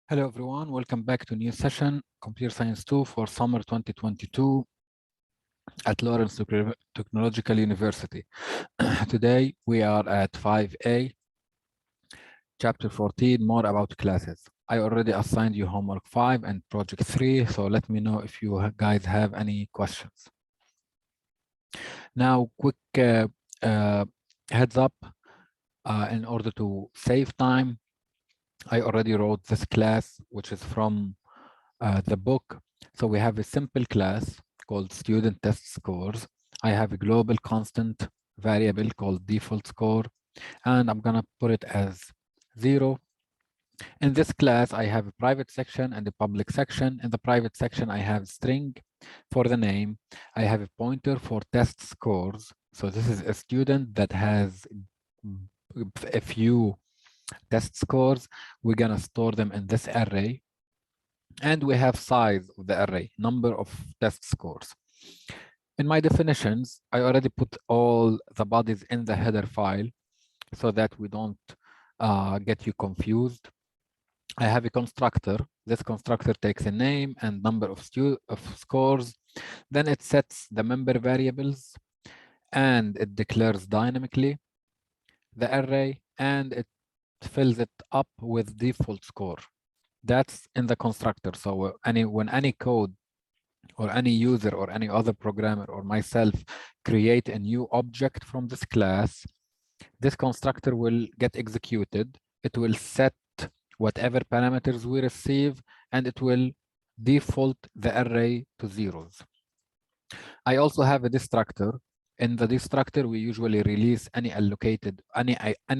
Hello everyone, welcome back to new session, Computer Science 2 for summer 2022 at Lawrence Technological University. Today we are at 5A, chapter 14, more about classes. I already assigned you homework 5 and project 3, so let me know if you guys have any questions. Now, quick heads up, in order to save time, I already wrote this class, which is from the book. So we have a simple class called student test scores. I have a global constant variable called default score, and I'm gonna put it as 0. In this class, I have a private section and a public section. In the private section, I have string for the name. I have a pointer for test scores. So this is a student that has a few test scores. We're gonna store them in this array. And we have size of the array, number of test scores. In my definitions, I already put all the bodies in the header file so that we don't get you confused. I have a constructor. This constructor takes a name and number of scores. Then it sets the member variables and it declares dynamically the array and it fills it up with default score. That's in the constructor. So when any code or any user or any other programmer or myself create a new object from this class, this constructor will get executed. It will set whatever parameters we receive, and it will default the array to zeros. I also have a destructor. In the destructor, we usually release any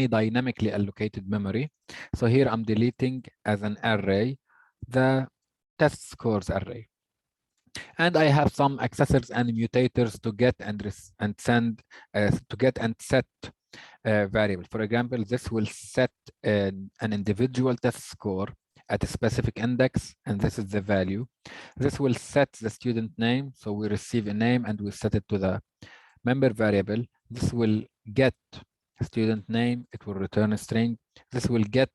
dynamically allocated memory. So here I'm deleting as an array the test scores array. And I have some accessors and mutators to get and send, to get and set variable. For example, this will set an individual test score at a specific index, and this is the value. This will set the student name, so we receive a name and we set it to the member variable. This will get student name, it will return a string. This will get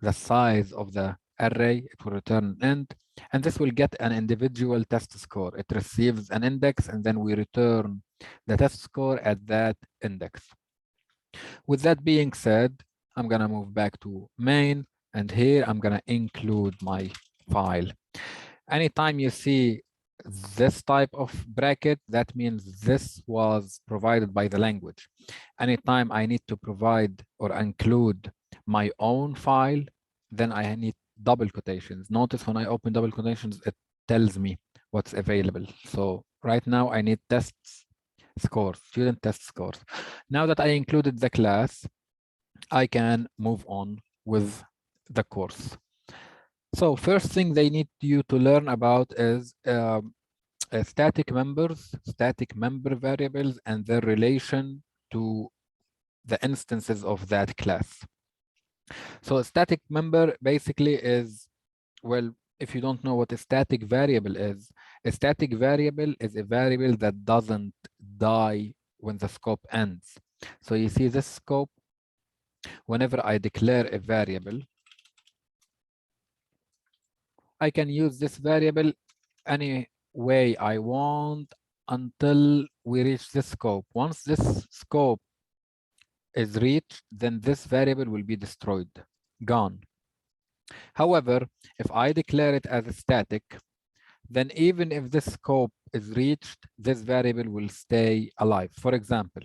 the size of the array, it will return an int, and this will get an individual test score. It receives an index, and then we return the test score at that index. With that being said, I'm gonna move back to main, and here I'm gonna include my file. Anytime you see this type of bracket, that means this was provided by the language. Anytime I need to provide or include my own file, then I need double quotations. Notice when I open double quotations, it tells me what's available. So right now I need tests scores, student test scores. Now that I included the class, I can move on with the course. So first thing they need you to learn about is static members, static member variables, and their relation to the instances of that class. So a static member basically is, well, if you don't know what a static variable is, a static variable is a variable that doesn't die when the scope ends. So you see this scope, whenever I declare a variable, I can use this variable any way I want until we reach this scope. Once this scope is reached, then this variable will be destroyed, gone. However, if I declare it as a static, then even if this scope is reached, this variable will stay alive. For example,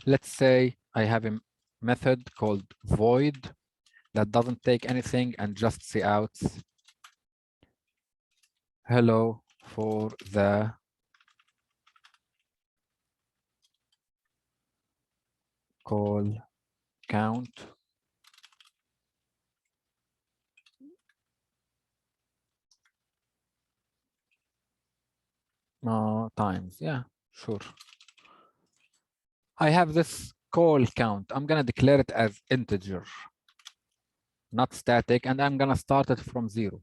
let's say I have a method called void that doesn't take anything and just counts hello for the call count times. Yeah, sure. I have this call count. I'm going to declare it as integer, not static, and I'm going to start it from 0.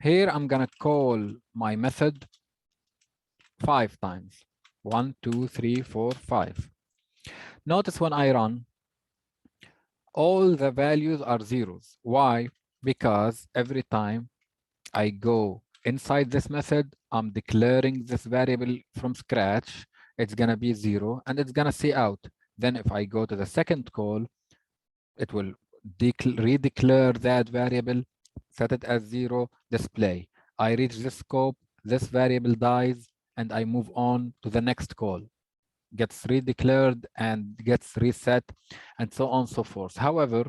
Here, I'm going to call my method 5 times. 1, 2, 3, 4, 5. Notice when I run, all the values are zeros. Why? Because every time I go inside this method, I'm declaring this variable from scratch. It's gonna be 0 and it's gonna see out. Then if I go to the second call, it will redeclare that variable, set it as 0, display. I reach this scope, this variable dies, and I move on to the next call. Gets redeclared and gets reset, and so on and so forth. However,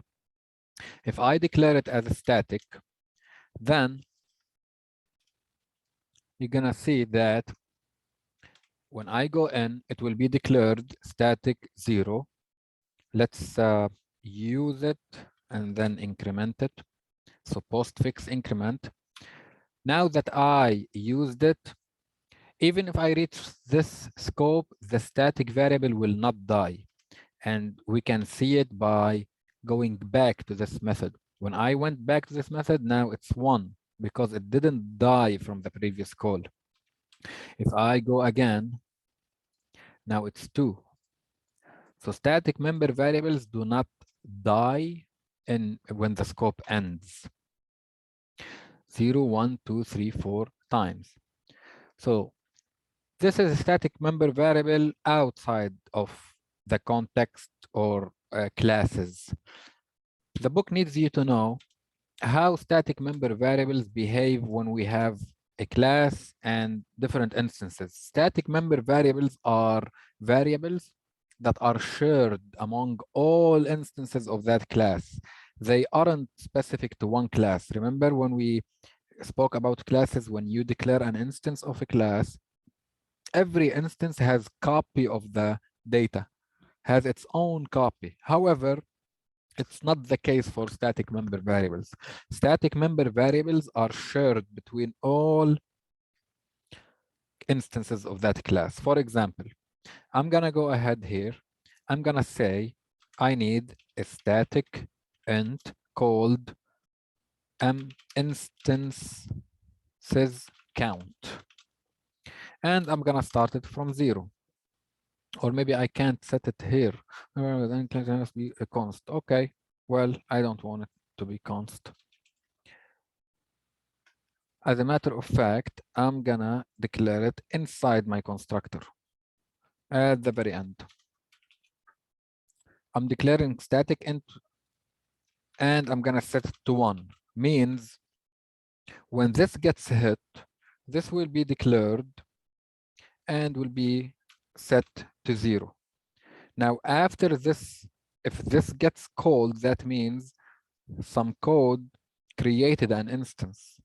if I declare it as a static, then you're gonna see that when I go in, it will be declared static 0. Let's use it and then increment it. So postfix increment. Now that I used it, even if I reach this scope, the static variable will not die. And we can see it by going back to this method. When I went back to this method, now it's 1 because it didn't die from the previous call. If I go again, now it's 2. So static member variables do not die when the scope ends. 0, 1, 2, 3, 4 times. So this is a static member variable outside of the context or classes. The book needs you to know how static member variables behave when we have a class and different instances. Static member variables are variables that are shared among all instances of that class. They aren't specific to one class. Remember when we spoke about classes, when you declare an instance of a class, every instance has copy of the data, has its own copy. However, it's not the case for static member variables. Static member variables are shared between all instances of that class. For example, I'm gonna go ahead here. I'm gonna say I need a static int called instances count. And I'm gonna start it from 0. Or maybe I can't set it here. Then it must be a const. Okay, well, I don't want it to be const. As a matter of fact, I'm gonna declare it inside my constructor at the very end. I'm declaring static int and I'm gonna set it to 1. Means when this gets hit, this will be declared and will be set to 0. Now after this, if this gets called, that means some code created an instance.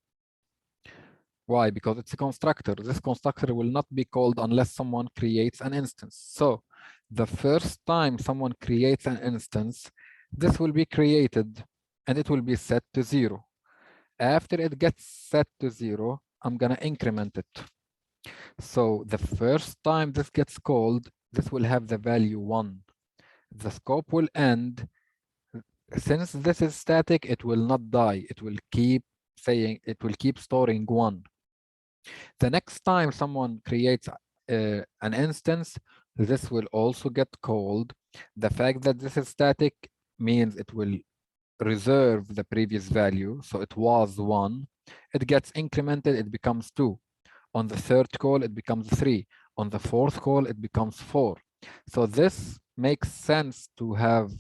Why? Because it's a constructor. This constructor will not be called unless someone creates an instance. So the first time someone creates an instance, this will be created and it will be set to 0. After it gets set to 0, I'm gonna increment it. So the first time this gets called, this will have the value 1. The scope will end. Since this is static, it will not die. It will keep saying, it will keep storing 1. The next time someone creates an instance, this will also get called. The fact that this is static means it will reserve the previous value. So it was 1. It gets incremented, it becomes 2. On the third call, it becomes 3. On the fourth call, it becomes 4. So this makes sense to have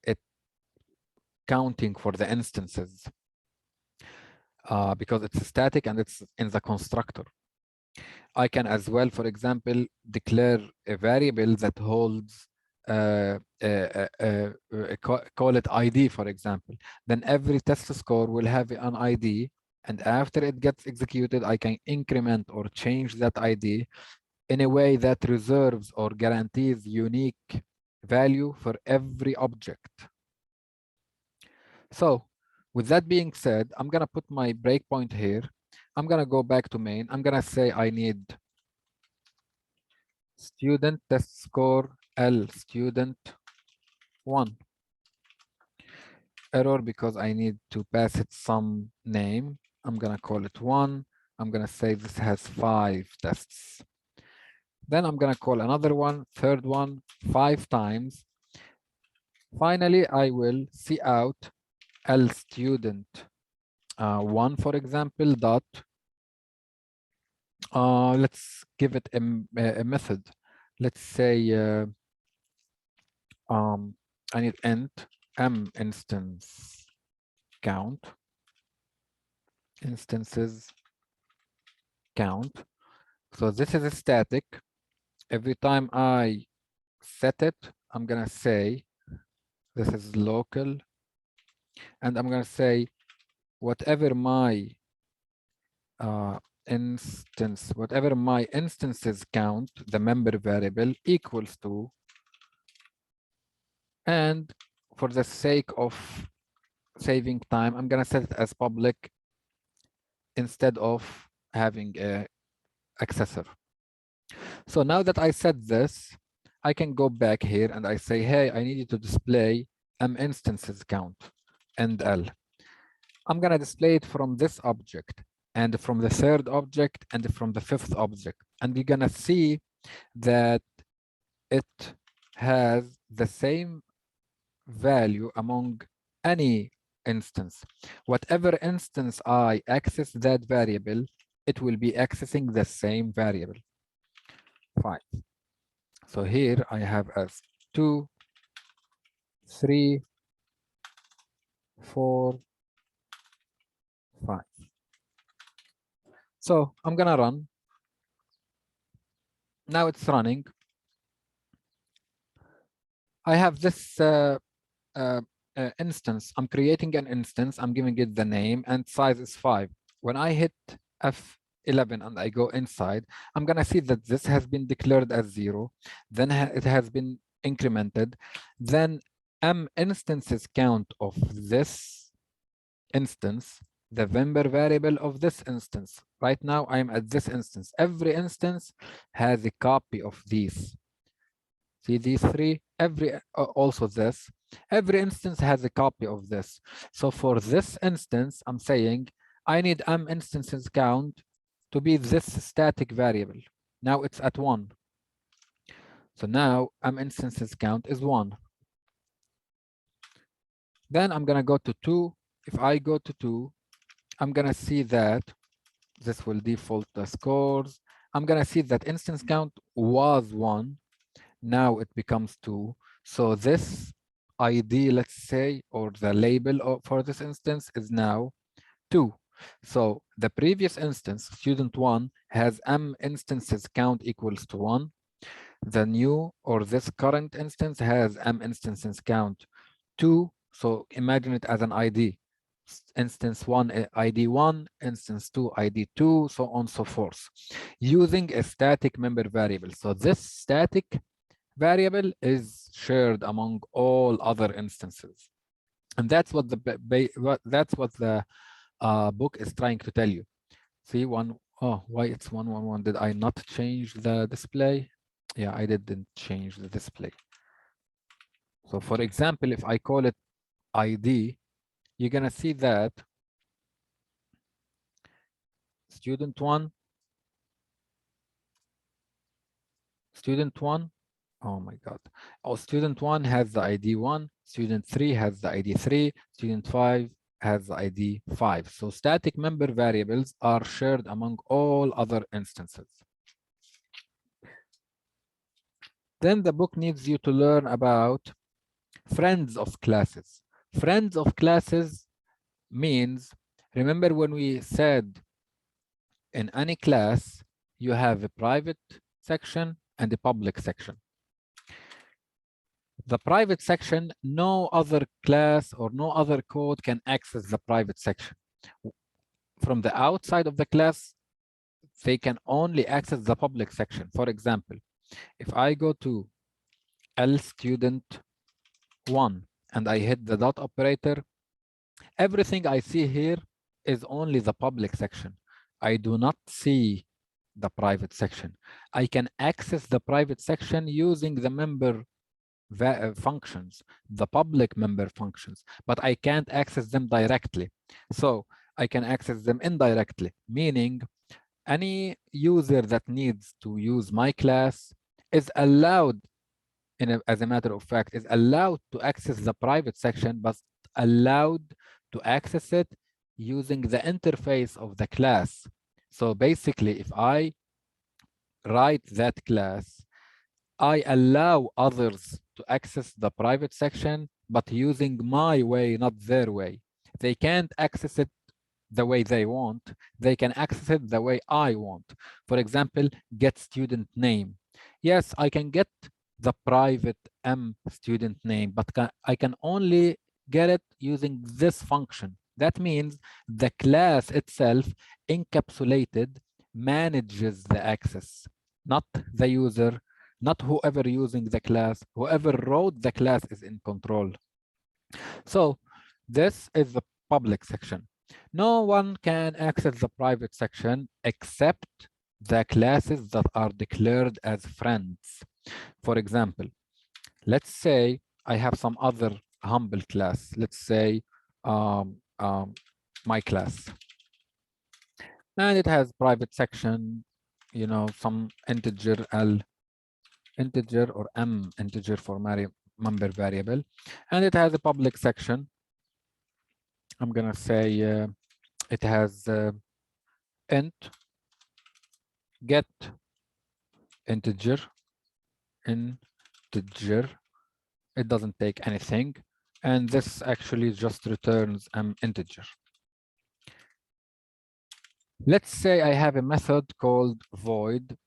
it counting for the instances because it's static and it's in the constructor. I can as well, for example, declare a variable that holds call it ID, for example. Then every test score will have an ID, and after it gets executed, I can increment or change that ID in a way that reserves or guarantees unique value for every object. So with that being said, I'm gonna put my breakpoint here. I'm gonna go back to main. I'm gonna say I need student test score L student 1. Error because I need to pass it some name. I'm gonna call it 1. I'm gonna say this has 5 tests. Then I'm gonna call another one, third one, 5 times. Finally, I will see out L student one, for example, dot, let's give it a method. Let's say I need int m instance count, instances count. So this is a static. Every time I set it, I'm gonna say this is local, and I'm gonna say whatever my whatever my instances count, the member variable equals to, and for the sake of saving time, I'm gonna set it as public instead of having a accessor. So now that I said this, I can go back here and I say, hey, I need you to display m instances count and L. I'm gonna display it from this object and from the third object and from the fifth object. And you're gonna see that it has the same value among any instance. Whatever instance I access that variable, it will be accessing the same variable. Fine. So here I have as 2, 3, 4, 5. So I'm gonna run. Now it's running. I have this instance. I'm creating an instance. I'm giving it the name and size is 5. When I hit F11 and I go inside, I'm gonna see that this has been declared as 0. Then it has been incremented. Then m instances count of this instance, the member variable of this instance. Right now, I'm at this instance. Every instance has a copy of these. See these three? Also this. Every instance has a copy of this. So for this instance, I'm saying I need m instances count to be this static variable. Now it's at 1. So now m instances count is 1. Then I'm going to go to 2. If I go to 2, I'm going to see that this will default the scores. I'm going to see that instance count was 1. Now it becomes 2. So this ID, let's say, or the label for this instance is now 2. So the previous instance, student 1, has m instances count equals to 1. The new or this current instance has m instances count 2. So imagine it as an ID. Instance 1 ID 1, instance 2 ID 2, so on and so forth, using a static member variable. So this static variable is shared among all other instances, and that's what the book is trying to tell you. See, why it's 111? Did I not change the display? Yeah, I didn't change the display. So for example, if I call it ID, you're gonna see that student 1, oh my God. Oh, student 1 has the ID 1, student 3 has the ID 3, student 5 has the ID 5. So static member variables are shared among all other instances. Then the book needs you to learn about friends of classes. Friends of classes means, remember when we said in any class, you have a private section and a public section. The private section, no other class or no other code can access the private section. From the outside of the class, they can only access the public section. For example, if I go to L student 1 and I hit the dot operator, everything I see here is only the public section. I do not see the private section. I can access the private section using the member functions, the public member functions, but I can't access them directly. So I can access them indirectly, meaning any user that needs to use my class is allowed, as a matter of fact, is allowed to access the private section, but allowed to access it using the interface of the class. So basically, if I write that class, I allow others to access the private section, but using my way, not their way. They can't access it the way they want. They can access it the way I want. For example, get student name. Yes, I can get the private student name, but I can only get it using this function. That means the class itself encapsulated manages the access, not the user, not whoever using the class. Whoever wrote the class is in control. So this is the public section. No one can access the private section except the classes that are declared as friends. For example, let's say I have some other humble class. Let's say my class. And it has private section, you know, some integer L, integer or M integer for member variable. And it has a public section. I'm going to say it has int get integer integer. It doesn't take anything, and this actually just returns an integer. Let's say I have a method called void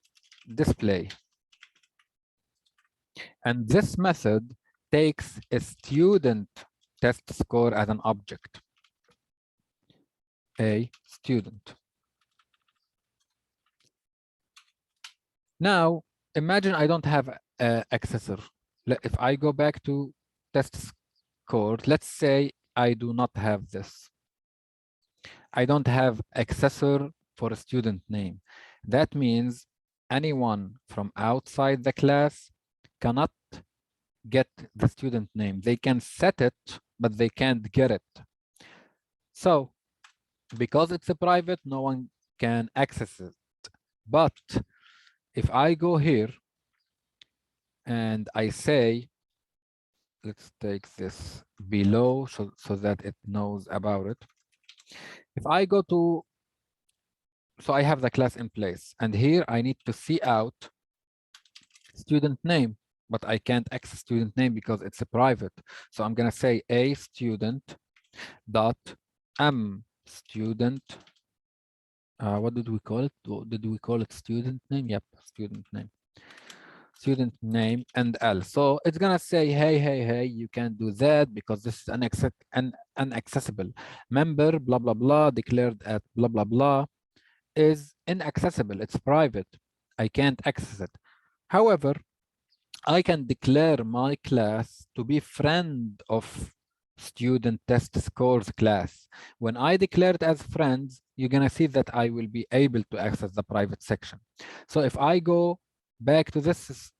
display, and this method takes a student test score as an object, a student. Now, imagine I don't have an accessor. If I go back to test score, let's say I do not have this. I don't have accessor for a student name. That means anyone from outside the class cannot get the student name. They can set it, but they can't get it. So because it's a private, no one can access it. But if I go here and I say, let's take this below so that it knows about it. If I go to, so I have the class in place, and here I need to see out student name, but I can't access student name because it's a private. So I'm going to say a student dot student. What did we call it? Did we call it student name? Yep, student name. Student name and L. So it's gonna say, hey, you can't do that because this is inaccessible. Member, blah, blah, blah, declared at blah, blah, blah is inaccessible. It's private. I can't access it. However, I can declare my class to be friend of student test scores class. When I declare it as friends, you're gonna see that I will be able to access the private section. So if I go back to this,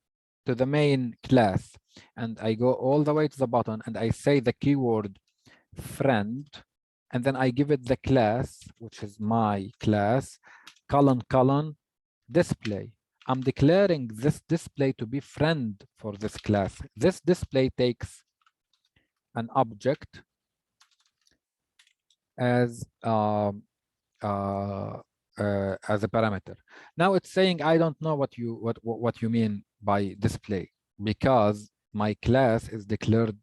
to the main class, and I go all the way to the bottom and I say the keyword friend, and then I give it the class, which is my class, colon, display. I'm declaring this display to be friend for this class. This display takes an object as a parameter. Now it's saying I don't know what you mean by display, because my class is declared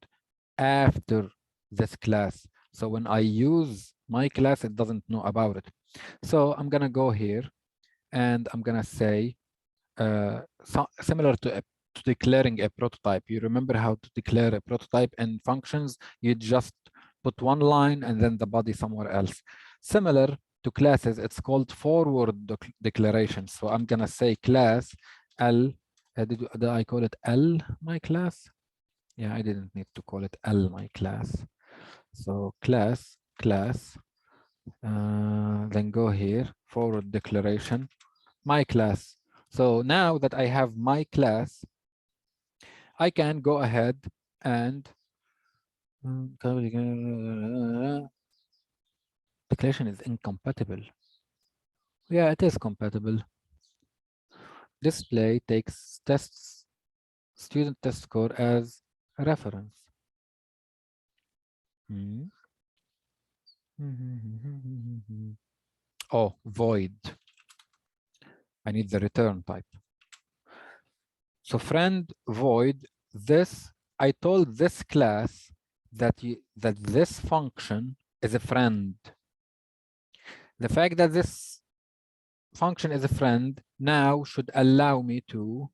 after this class. So when I use my class, it doesn't know about it. So I'm gonna go here and I'm gonna say similar to declaring a prototype. You remember how to declare a prototype in functions? You just put one line and then the body somewhere else. Similar to classes, it's called forward declaration. So I'm gonna say class L. Did I call it L, my class? Yeah, I didn't need to call it L, my class. So class, then go here, forward declaration, my class. So now that I have my class, I can go ahead and declaration is incompatible. Yeah, it is compatible. Display takes student test score as a reference. Oh, void. I need the return type. So friend void this, I told this class that this function is a friend. The fact that this function is a friend now should allow me to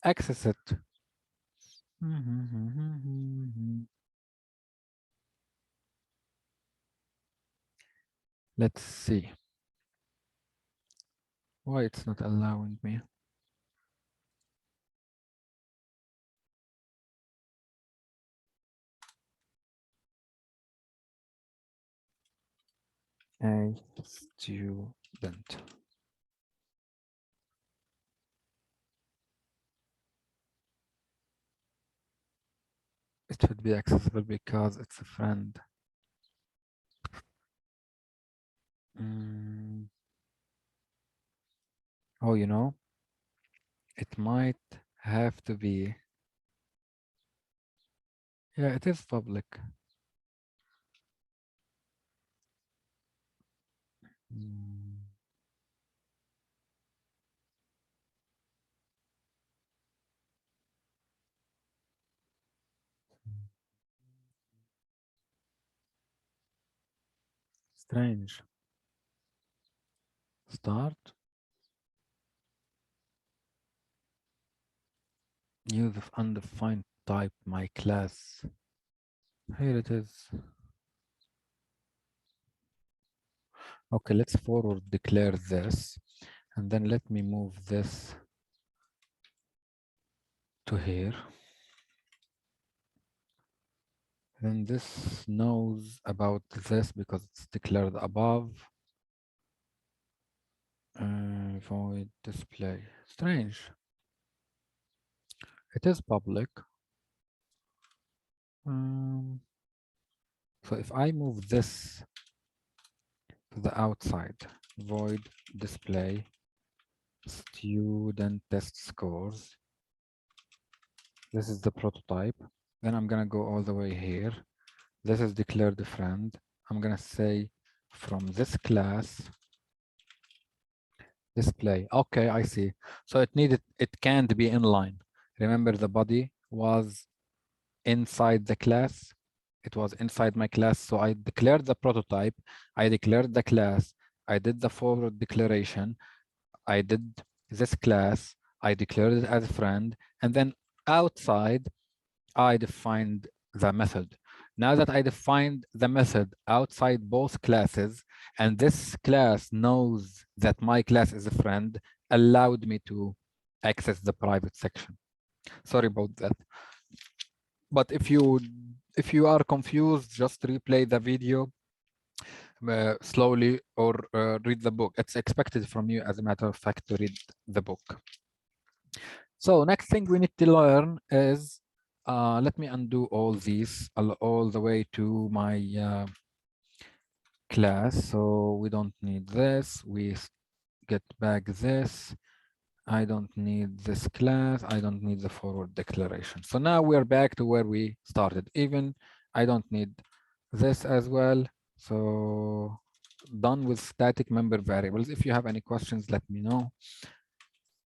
access it. Let's see why it's not allowing me. A student. It should be accessible because it's a friend. Oh, you know, it might have to be. Yeah, it is public. Strange. Start. Use of undefined type my class. Here it is. Okay, let's forward declare this. And then let me move this to here. Then this knows about this because it's declared above. Void display. Strange. It is public. So if I move this to the outside, void display student test scores. This is the prototype. Then I'm gonna go all the way here. This is declared a friend. I'm gonna say from this class display. Okay, I see. So it can't be inline. Remember the body was inside the class. It was inside my class. So I declared the prototype. I declared the class. I did the forward declaration. I did this class. I declared it as a friend. And then outside, I defined the method. Now that I defined the method outside both classes, and this class knows that my class is a friend, allowed me to access the private section. Sorry about that. But if you are confused, just replay the video slowly or read the book. It's expected from you, as a matter of fact, to read the book. So next thing we need to learn is, let me undo all these all the way to my class. So we don't need this. We get back this. I don't need this class. I don't need the forward declaration. So now we're back to where we started. Even I don't need this as well. So done with static member variables. If you have any questions, let me know.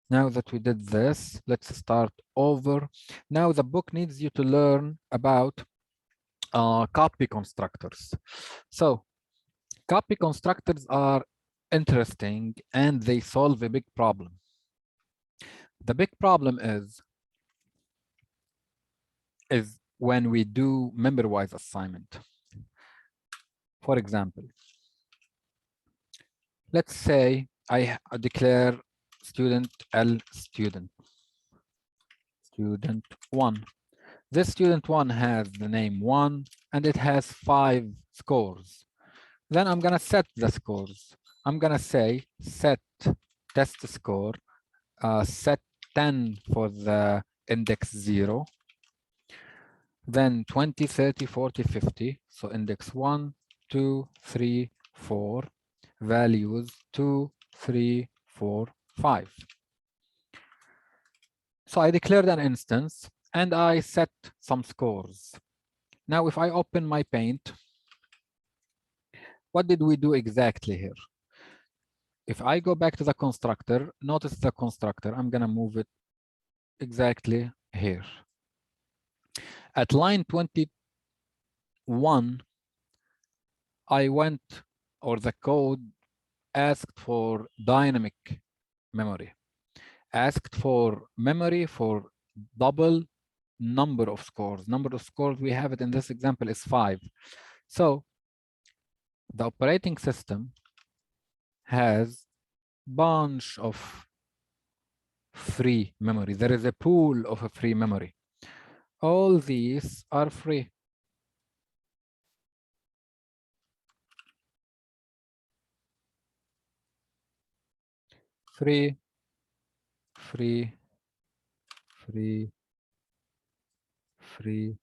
Now that we did this, let's start over. Now the book needs you to learn about copy constructors. So copy constructors are interesting and they solve a big problem. The big problem is when we do member-wise assignment. For example, let's say I declare student L student 1. This student 1 has the name 1 and it has 5 scores. Then I'm going to set the scores. I'm going to say set test score, set 10 for the index 0, then 20, 30, 40, 50. So index 1, 2, 3, 4, values 2, 3, 4, 5. So I declared an instance and I set some scores. Now, if I open my paint, what did we do exactly here? If I go back to the constructor, notice the constructor. I'm going to move it exactly here. At line 21, I went, or the code asked for dynamic memory, asked for memory for double number of scores. Number of scores, we have it in this example is 5. So the operating system has bunch of free memory. There is a pool of a free memory. All these are free. Free, free, free, free,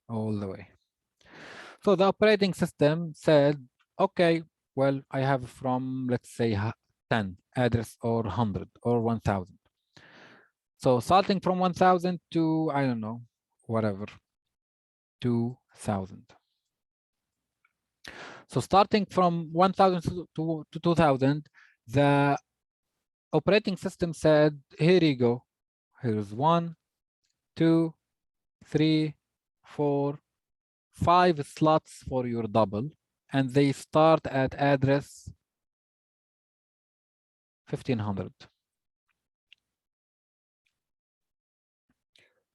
all the way. So the operating system said, okay, well, I have from, let's say, 10 address or 100 or 1000. So starting from 1000 to, I don't know, whatever, 2000. So starting from 1000 to 2000, the operating system said, here you go. Here's 1, 2, 3, 4, 5 slots for your double, and they start at address 1500.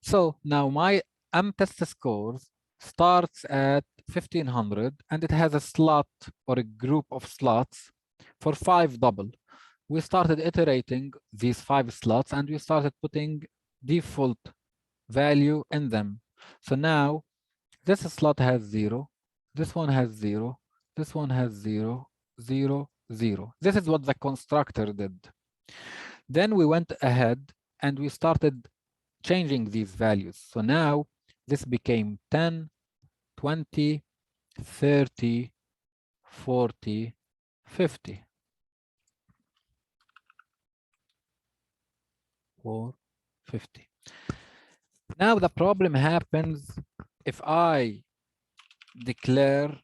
So now my test scores starts at 1500, and it has a slot or a group of slots for 5 double. We started iterating these 5 slots, and we started putting default value in them. So now this slot has 0, this one has 0, this one has 0, 0, 0. This is what the constructor did. Then we went ahead and we started changing these values. So now this became 10, 20, 30, 40, 50. 4, 50. Now the problem happens if I declare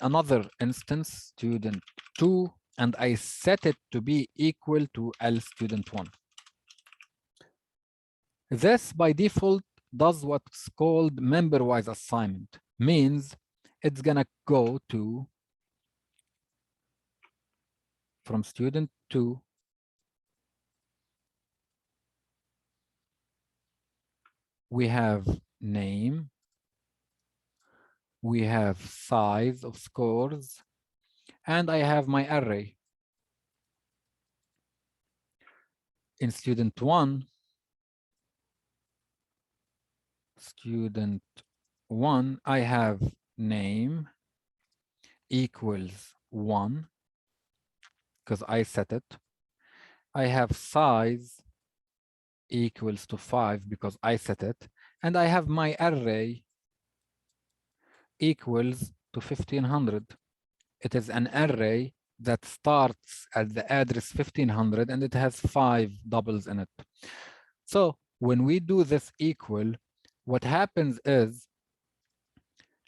another instance, student 2, and I set it to be equal to L student 1. This by default does what's called member-wise assignment, means it's gonna go to from student 2 we have name, we have size of scores, and I have my array. In student 1, I have name equals 1 because I set it. I have size equals to 5 because I set it. And I have my array equals to 1500. It is an array that starts at the address 1500 and it has 5 doubles in it. So when we do this equal, what happens is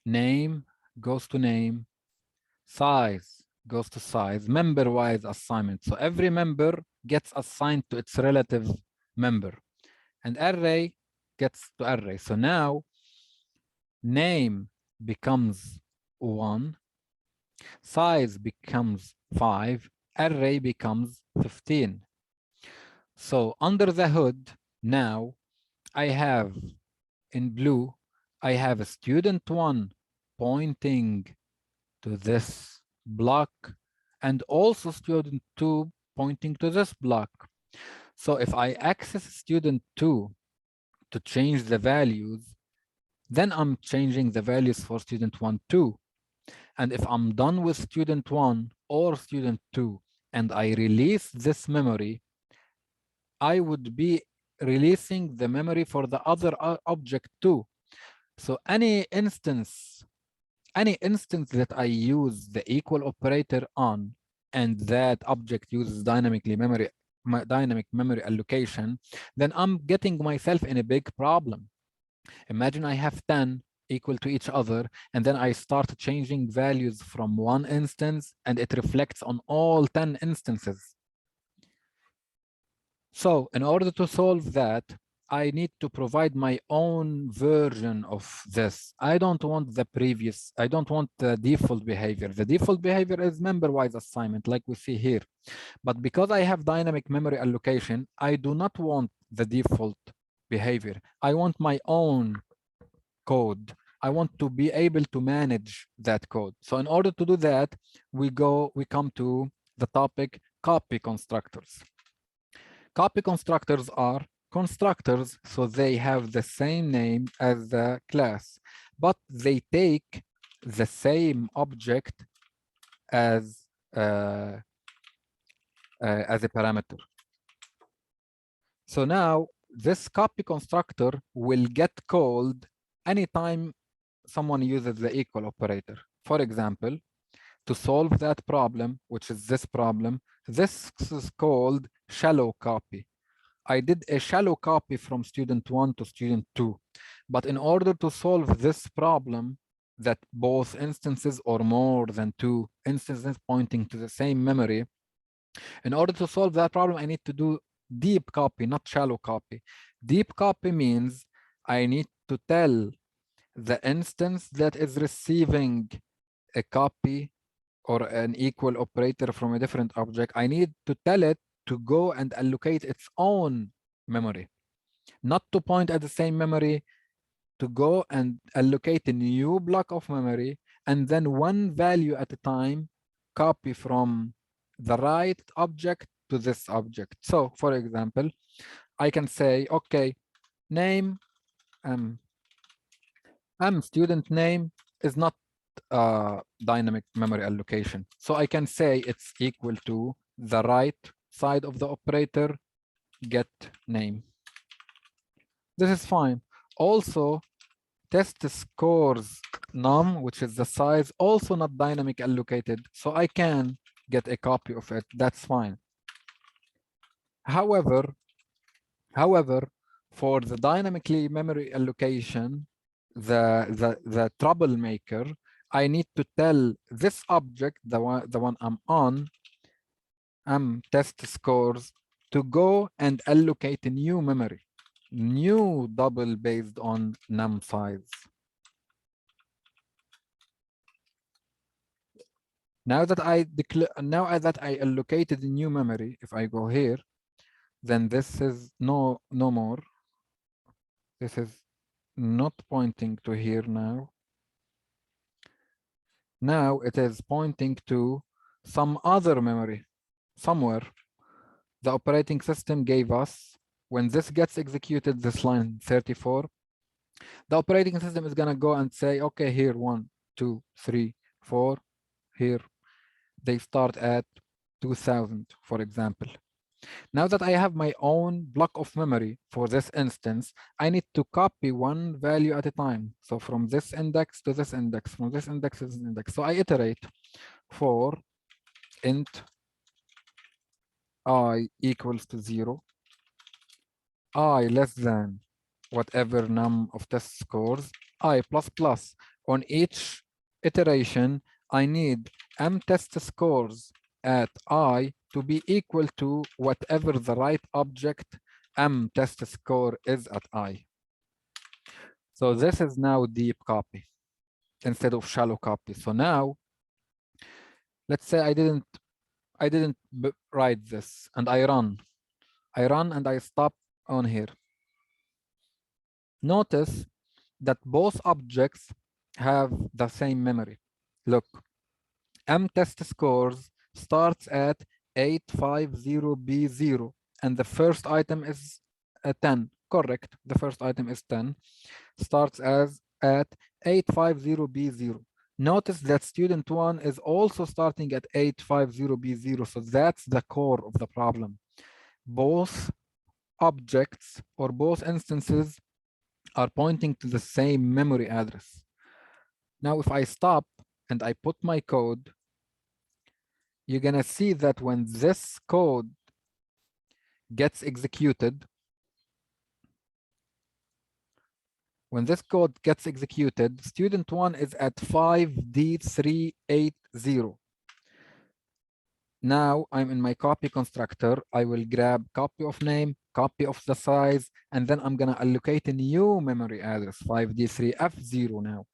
name goes to name, size goes to size, member-wise assignment. So every member gets assigned to its relative member, and array gets to array. So now name becomes 1, size becomes 5, array becomes 15. So under the hood, now I have in blue, I have a student 1 pointing to this block and also student 2 pointing to this block. So if I access student 2 to change the values, then I'm changing the values for student 1 too. And if I'm done with student 1 or student 2 and I release this memory, I would be releasing the memory for the other object too. So any instance that I use the equal operator on and that object uses dynamic memory allocation, then I'm getting myself in a big problem. Imagine I have 10 equal to each other, and then I start changing values from one instance, and it reflects on all 10 instances. So in order to solve that, I need to provide my own version of this. I don't want the default behavior. The default behavior is member-wise assignment, like we see here. But because I have dynamic memory allocation, I do not want the default behavior. I want my own code. I want to be able to manage that code. So in order to do that, we come to the topic copy constructors. Copy constructors are constructors, so they have the same name as the class, but they take the same object as a parameter. So now this copy constructor will get called anytime someone uses the equal operator. For example, to solve that problem, which is this problem, this is called shallow copy. I did a shallow copy from student 1 to student 2. But in order to solve this problem, that both instances or more than 2 instances pointing to the same memory, in order to solve that problem, I need to do deep copy, not shallow copy. Deep copy means I need to tell the instance that is receiving a copy or an equal operator from a different object, I need to tell it to go and allocate its own memory, not to point at the same memory, to go and allocate a new block of memory, and then one value at a time, copy from the right object to this object. So for example, I can say, okay, name, student name is not dynamic memory allocation. So I can say it's equal to the right side of the operator, get name. This is fine. Also, test scores num, which is the size, also not dynamic allocated. So I can get a copy of it. That's fine. However, for the dynamically memory allocation, the troublemaker, I need to tell this object, the one I'm on, test scores, to go and allocate a new memory, new double based on num size. Now that I allocated a new memory, if I go here, then this is no more. This is not pointing to here now. Now it is pointing to some other memory somewhere. The operating system gave us, when this gets executed, this line 34, the operating system is going to go and say, okay, here, 1, 2, 3, 4, here. They start at 2000, for example. Now that I have my own block of memory for this instance, I need to copy one value at a time. So from this index to this index, from this index to this index. So I iterate for int I equals to 0, I less than whatever num of test scores, I plus plus. On each iteration, I need test scores at I to be equal to whatever the right object test score is at I. So this is now deep copy instead of shallow copy. So now, let's say I didn't write this and I run and I stop on here. Notice that both objects have the same memory. Look, test scores starts at 850B0 and the first item is 10. Correct, the first item is 10. Starts at 850B0. Notice that student 1 is also starting at 850B0, so that's the core of the problem. Both objects or both instances are pointing to the same memory address. Now, if I stop and I put my code, you're gonna see that when this code gets executed, When this code gets executed, student 1 is at 5D380. Now I'm in my copy constructor. I will grab copy of name, copy of the size, and then I'm going to allocate a new memory address, 5D3F0 now.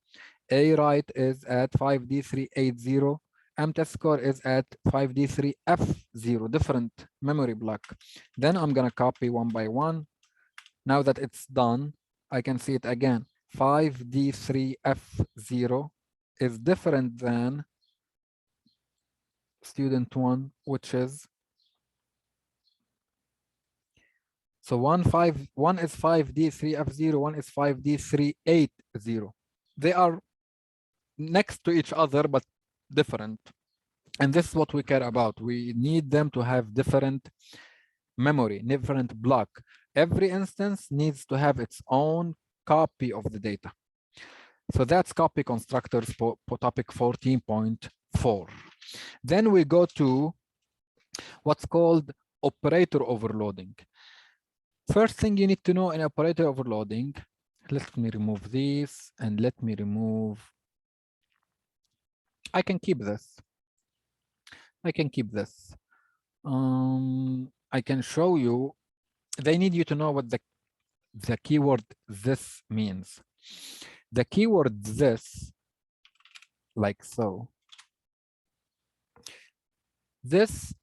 A write is at 5D380. M-test score is at 5D3F0, different memory block. Then I'm going to copy one by one. Now that it's done, I can see it again. 5D3F0 is different than student 1, which is so one is 5D3F0, one is 5D380. They are next to each other but different. And this is what we care about. We need them to have different memory, different block. Every instance needs to have its own copy of the data. So that's copy constructors for topic 14.4. Then we go to what's called operator overloading. First thing you need to know in operator overloading, let me remove this and let me remove, I can keep this. I can keep this. I can show you, they need you to know what the keyword this means. The keyword this, like so, this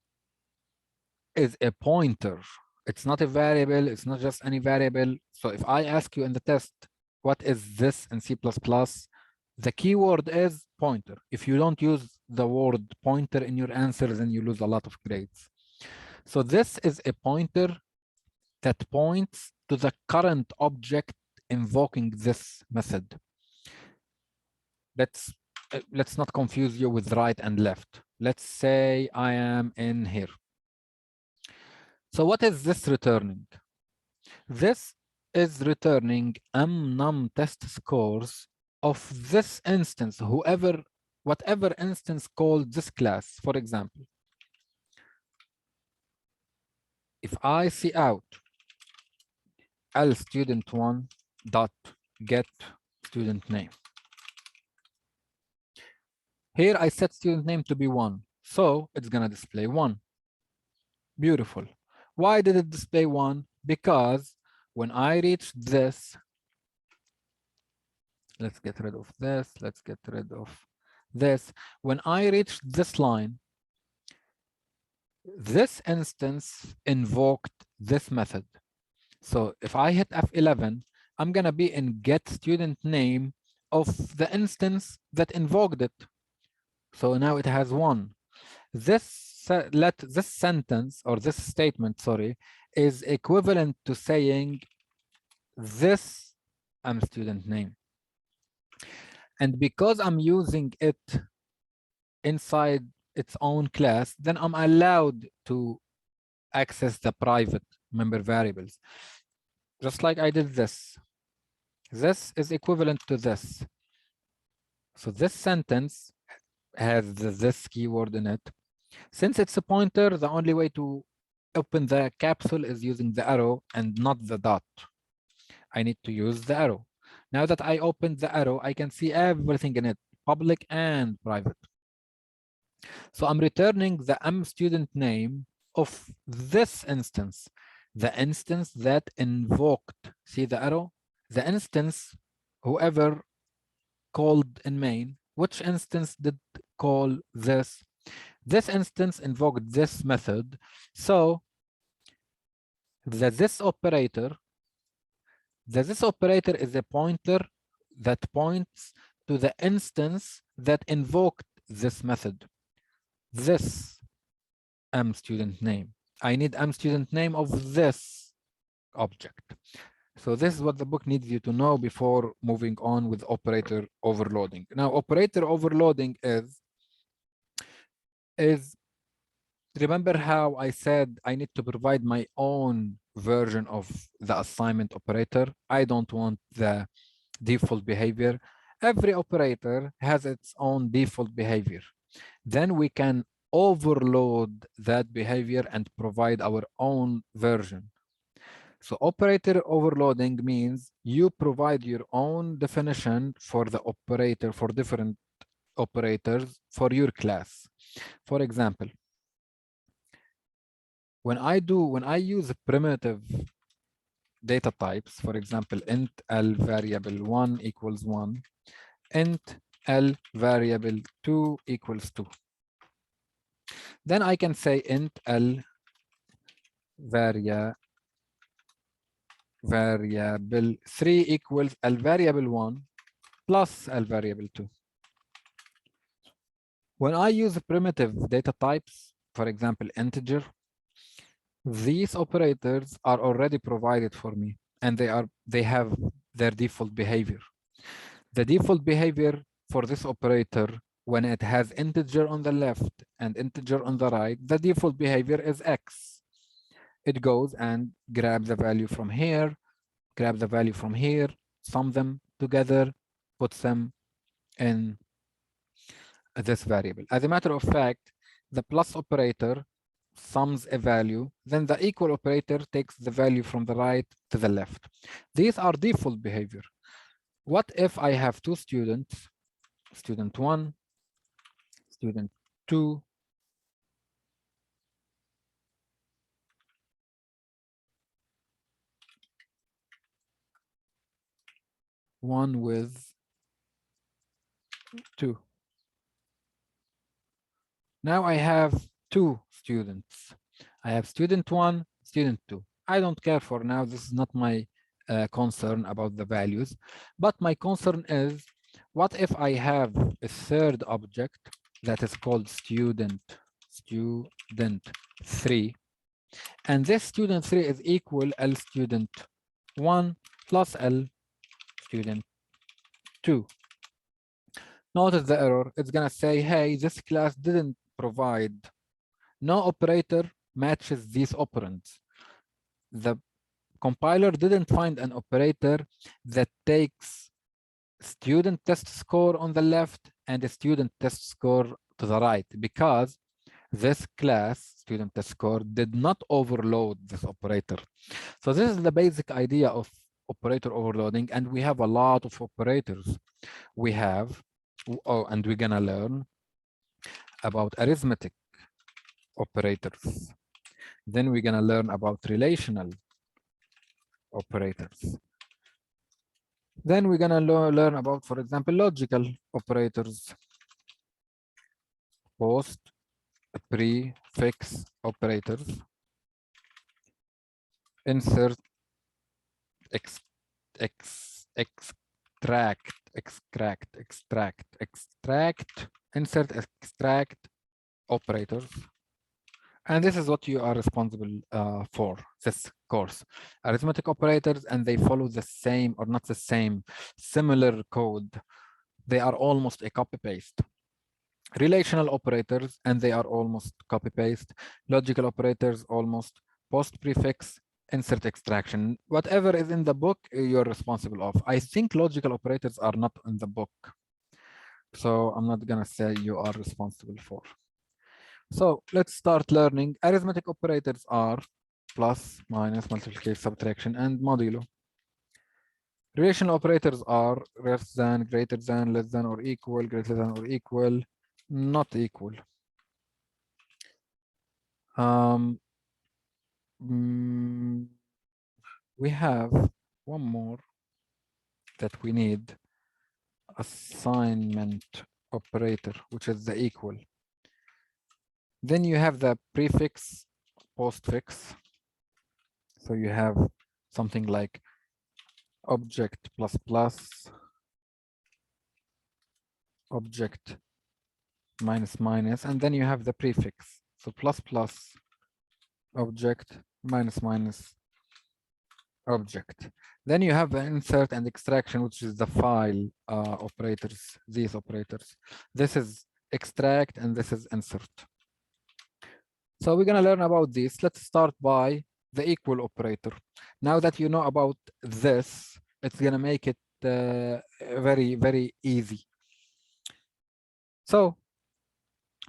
is a pointer. It's not a variable, it's not just any variable. So if I ask you in the test, what is this in C++, the keyword is pointer. If you don't use the word pointer in your answer, then you lose a lot of grades. So this is a pointer that points to the current object invoking this method. Let's not confuse you with right and left. Let's say I am in here. So what is this returning? This is returning num test scores of this instance, whatever instance called this class. For example, if I see out L student1 dot get student name. Here I set student name to be 1, so it's gonna display 1. Beautiful. Why did it display 1? Because when I reach this, let's get rid of this, let's get rid of this. When I reach this line, this instance invoked this method. So if I hit F11, I'm gonna be in get student name of the instance that invoked it. So now it has 1. This sentence or this statement, sorry, is equivalent to saying this student name. And because I'm using it inside its own class, then I'm allowed to access the private member variables. Just like I did this. This is equivalent to this. So this sentence has this keyword in it. Since it's a pointer, the only way to open the capsule is using the arrow and not the dot. I need to use the arrow. Now that I opened the arrow, I can see everything in it, public and private. So I'm returning the student name of this instance, the instance that invoked, see the arrow? The instance, whoever called in main, which instance did call this? This instance invoked this method. So this operator is a pointer that points to the instance that invoked this method. This student name. I need student name of this object. So this is what the book needs you to know before moving on with operator overloading. Now, operator overloading is remember how I said I need to provide my own version of the assignment operator? I don't want the default behavior. Every operator has its own default behavior. Then we can overload that behavior and provide our own version. So operator overloading means you provide your own definition for the operator, for different operators for your class. For example, when I use primitive data types, for example, int l variable 1 equals 1, int l variable 2 equals 2. Then I can say int l variable 3 equals l variable 1 plus l variable 2. When I use primitive data types, for example, integer, these operators are already provided for me, and they have their default behavior. The default behavior for this operator, when it has integer on the left and integer on the right, the default behavior is x. It goes and grabs the value from here, grab the value from here, sum them together, puts them in this variable. As a matter of fact, the plus operator sums a value, then the equal operator takes the value from the right to the left. These are default behavior. What if I have two students, student 1, student 2, one with 2. Now I have two students. I have student 1, student 2. I don't care for now. This is not my concern about the values. But my concern is, what if I have a third object that is called student 3, and this student 3 is equal L student 1 plus L student 2. Notice the error. It's going to say, hey, this class didn't provide, no operator matches these operands. The compiler didn't find an operator that takes student test score on the left and a student test score to the right, because this class, student test score, did not overload this operator. So this is the basic idea of operator overloading, and we have a lot of operators. We have, and we're gonna learn about arithmetic operators. Then we're gonna learn about relational operators. Then we're gonna learn about, for example, logical operators, post, prefix operators, insert, extract, insert, extract operators. And this is what you are responsible for this course. Arithmetic operators, and they follow the same, or not the same, similar code. They are almost a copy-paste. Relational operators, and they are almost copy-paste. Logical operators, almost. Post, prefix, insert, extraction. Whatever is in the book, you're responsible of. I think logical operators are not in the book, so I'm not gonna say you are responsible for. So let's start learning. Arithmetic operators are plus, minus, multiplication, subtraction, and modulo. Relational operators are less than, greater than, less than or equal, greater than or equal, not equal. We have one more that we need, assignment operator, which is the equal. Then you have the prefix, postfix. So you have something like object plus plus, object minus minus, and then you have the prefix. So plus plus, object minus minus, object. Then you have the insert and extraction, which is the file operators, these operators. This is extract and this is insert. So we're going to learn about this. Let's start by the equal operator. Now that you know about this, it's going to make it very, very easy. So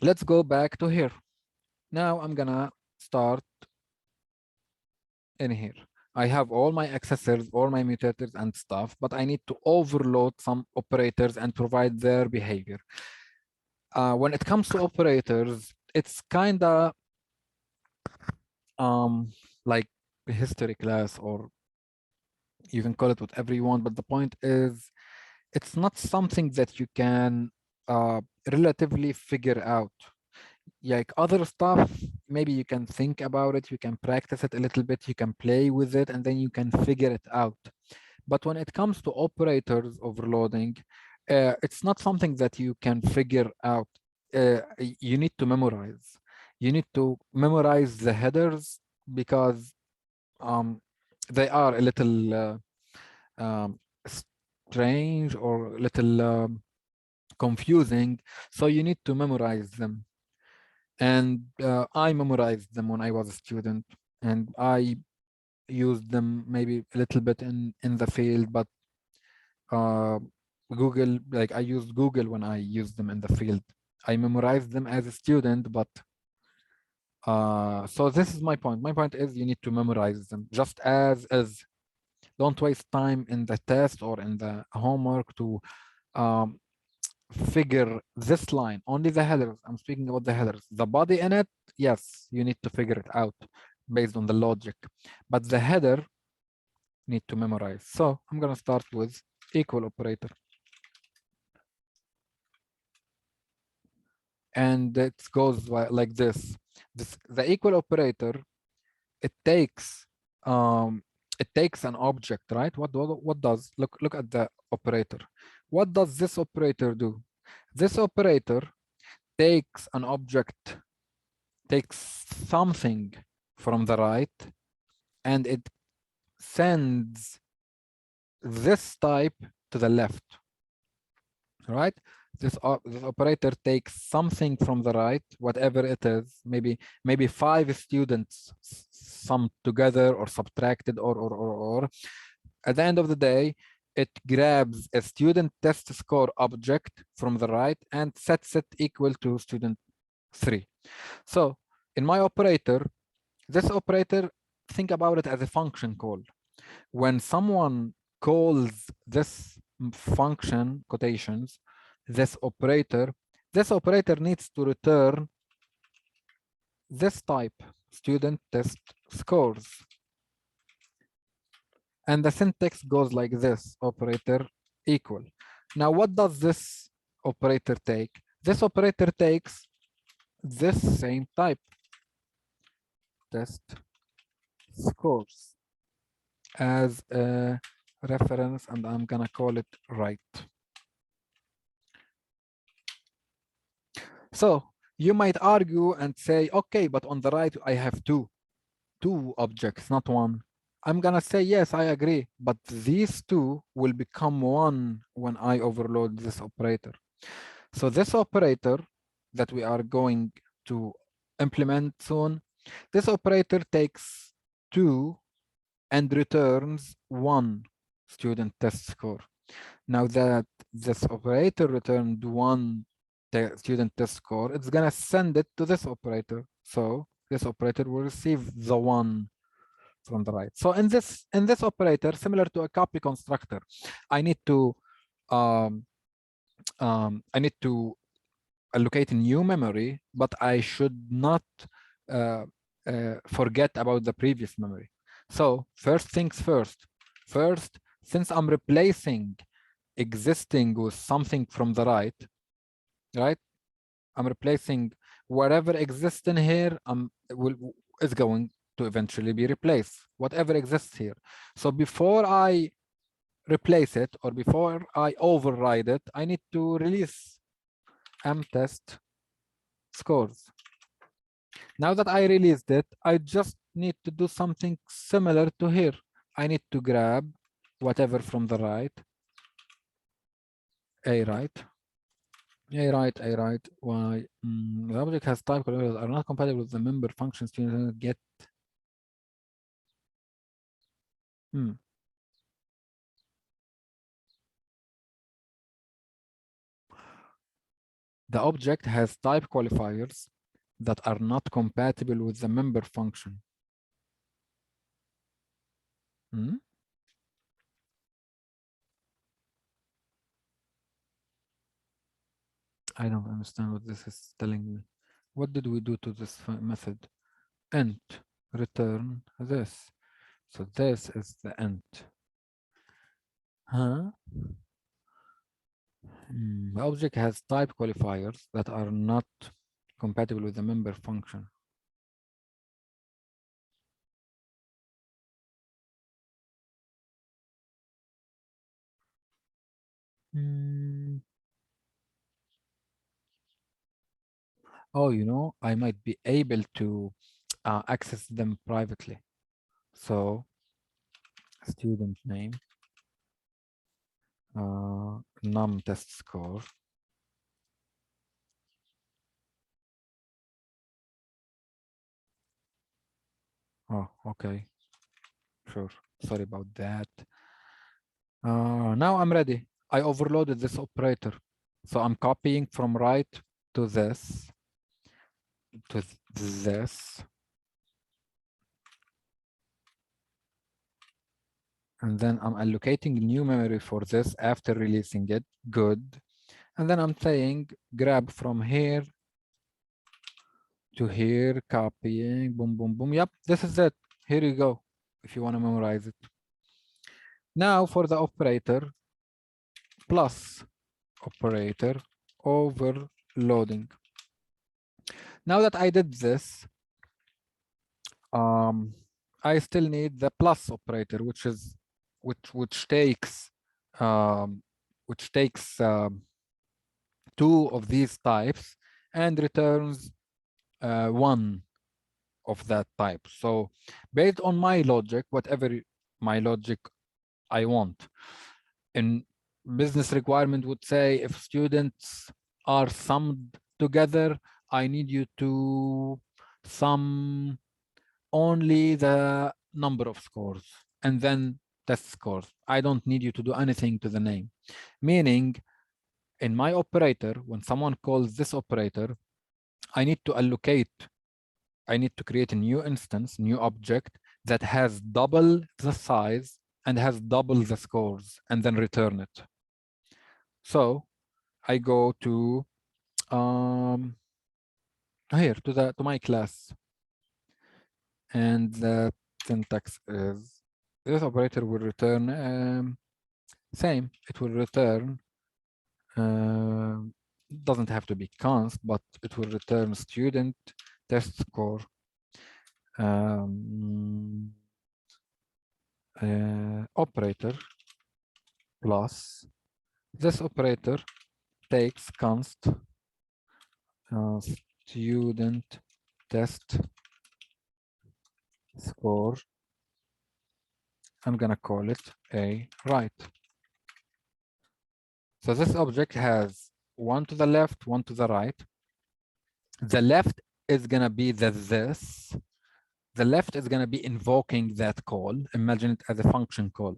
let's go back to here. Now I'm going to start in here. I have all my accessors, all my mutators and stuff, but I need to overload some operators and provide their behavior. When it comes to operators, it's kind of like a history class, or you can call it whatever you want, but the point is it's not something that you can relatively figure out. Like other stuff, maybe you can think about it, you can practice it a little bit, you can play with it, and then you can figure it out. But when it comes to operators overloading, it's not something that you can figure out. You need to memorize. You need to memorize the headers because they are a little strange or a little confusing. So you need to memorize them. And I memorized them when I was a student, and I used them maybe a little bit in the field, but Google, like I used Google when I used them in the field. I memorized them as a student, but so this is my point. My point is you need to memorize them just as is. Don't waste time in the test or in the homework to um, figure this line, only the headers. I'm speaking about the headers. The body in it, yes, you need to figure it out based on the logic, but the header need to memorize. So I'm going to start with equal operator. And it goes like this. The equal operator, it takes an object, right? What does, look at the operator. What does this operator do? This operator takes an object, takes something from the right, and it sends this type to the left, right? This operator takes something from the right, whatever it is, maybe 5 students summed together or subtracted or. At the end of the day, it grabs a student test score object from the right and sets it equal to student 3. So in my operator, this operator, think about it as a function call. When someone calls this function, quotations, this operator needs to return this type, student test scores. And the syntax goes like this, operator equal. Now, what does this operator take? This operator takes this same type, test scores, as a reference, and I'm gonna call it right. So you might argue and say, okay, but on the right, I have two objects, not one. I'm gonna say, yes, I agree, but these two will become one when I overload this operator. So this operator that we are going to implement soon, this operator takes 2 and returns 1 student test score. Now that this operator returned 1 student test score, it's gonna send it to this operator. So this operator will receive the 1 from the right. So in this operator, similar to a copy constructor, I need to allocate a new memory, but I should not forget about the previous memory. So first things first. First, since I'm replacing existing with something from the right, I'm replacing whatever exists in here is going to eventually be replaced, whatever exists here. So before I replace it or before I override it, I need to release mtest scores. Now that I released it, I just need to do something similar to here. I need to grab whatever from the right, a right, y. The object has type colors are not compatible with the member functions to get. The object has type qualifiers that are not compatible with the member function. Hmm? I don't understand what this is telling me. What did we do to this method? Int return this. So this is the int. Huh? The object has type qualifiers that are not compatible with the member function. Oh, you know, I might be able to access them privately. So student name, num test score. Oh, okay, sure. Sorry about that. Now I'm ready. I overloaded this operator. So I'm copying from right to this, to this. And then I'm allocating new memory for this after releasing it. Good. And then I'm saying grab from here to here, copying, boom, boom, boom. Yep, this is it. Here you go, if you want to memorize it. Now for the operator, plus operator overloading. Now that I did this, I still need the plus operator, which takes um, two of these types and returns one of that type. So based on my logic, whatever my logic I want, in business requirement would say if students are summed together, I need you to sum only the number of scores and then test scores. I don't need you to do anything to the name. Meaning, in my operator, when someone calls this operator, I need to allocate, I need to create a new instance, new object that has double the size and has double the scores and then return it. So I go to here to my class, and the syntax is this operator will return same. It will return doesn't have to be const, but it will return student test score operator plus this operator takes const student test score. I'm gonna call it a right. So this object has one to the left, one to the right. The left is gonna be this. The left is gonna be invoking that call. Imagine it as a function call.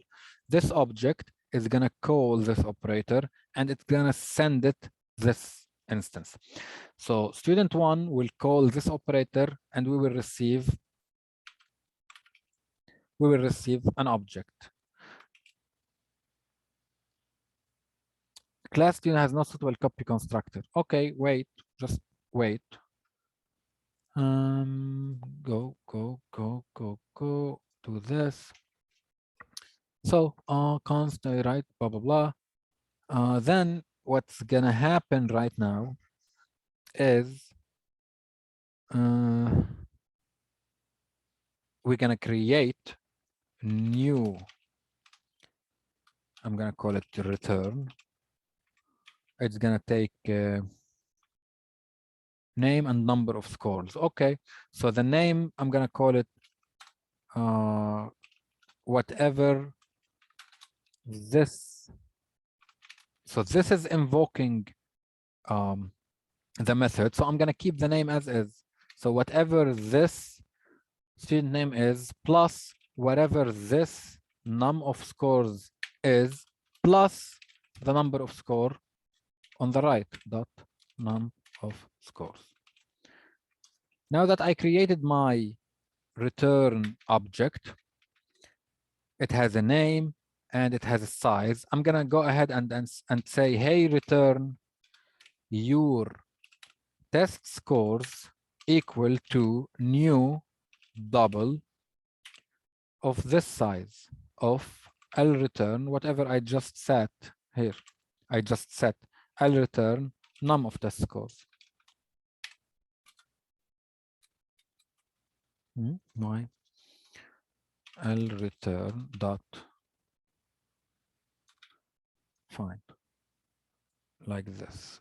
This object is gonna call this operator and it's gonna send it this instance. So student one will call this operator and we will receive an object. Class student has no suitable copy constructor. Okay, wait, just wait. Go to this. So const right, blah blah blah. Then what's gonna happen right now is we're gonna create new, I'm gonna call it return. It's gonna take name and number of scores. Okay, so the name, I'm gonna call it whatever this. So this is invoking the method. So I'm gonna keep the name as is. So whatever this student name is plus whatever this num of scores is plus the number of score on the right, dot num of scores. Now that I created my return object, It has a name and it has a size. I'm gonna go ahead and say, hey, return your test scores equal to new double of this size of I'll return whatever I just set here. I just set I'll return num of test scores. Why? I'll return dot find like this.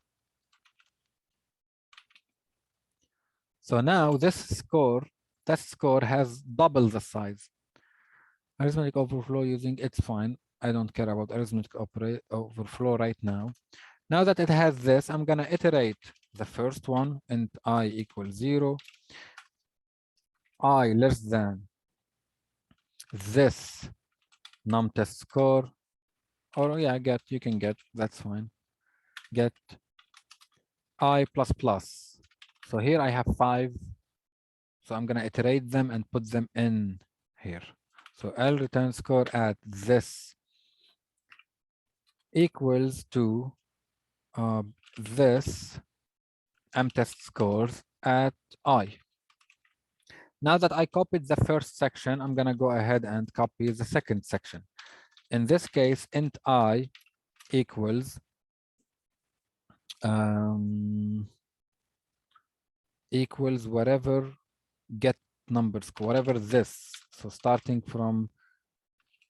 So now this score, test score has double the size. Arithmetic overflow using it's fine. I don't care about arithmetic overflow right now. Now that it has this, I'm gonna iterate the first one int I equals 0, I less than this num test score, or yeah, get, you can get, that's fine. Get I plus plus. So here I have 5. So I'm gonna iterate them and put them in here. So L return score at this equals to this M test scores at I. Now that I copied the first section, I'm gonna go ahead and copy the second section. In this case, int I equals equals whatever get numbers, whatever this. So starting from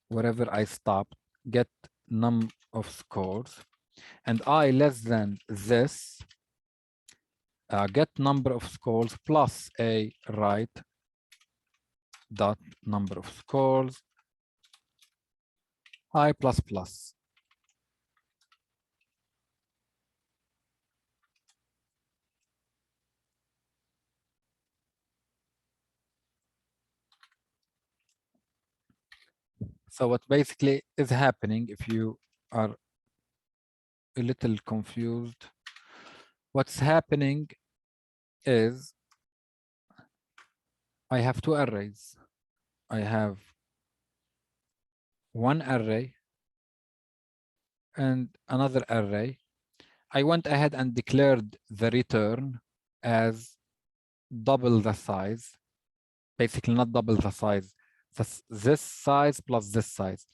wherever I stopped, get num of scores, and I less than this, get number of scores plus a right dot number of scores I plus plus. So what basically is happening, if you are a little confused, what's happening is I have two arrays. I have one array and another array. I went ahead and declared the return as double the size, basically not double the size, this size plus this size.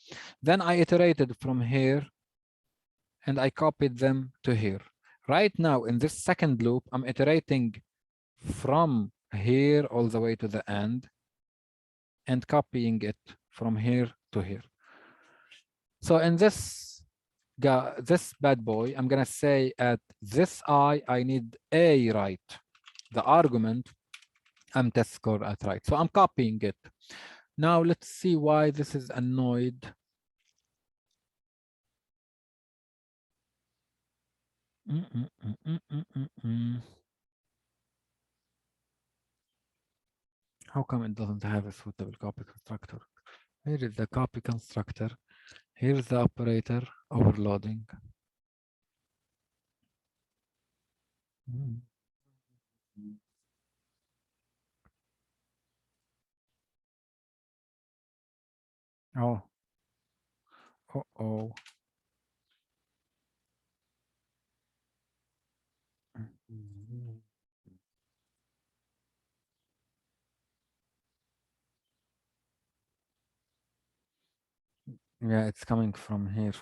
Then I iterated from here and I copied them to here. Right now in this second loop, I'm iterating from here all the way to the end and copying it from here to here. So in this bad boy, I'm gonna say at this I need a right. The argument I'm test score at right. So I'm copying it. Now let's see why this is annoyed. How come it doesn't have a suitable copy constructor? Here is the copy constructor. Here's the operator overloading. Oh, oh. Yeah, it's coming from here.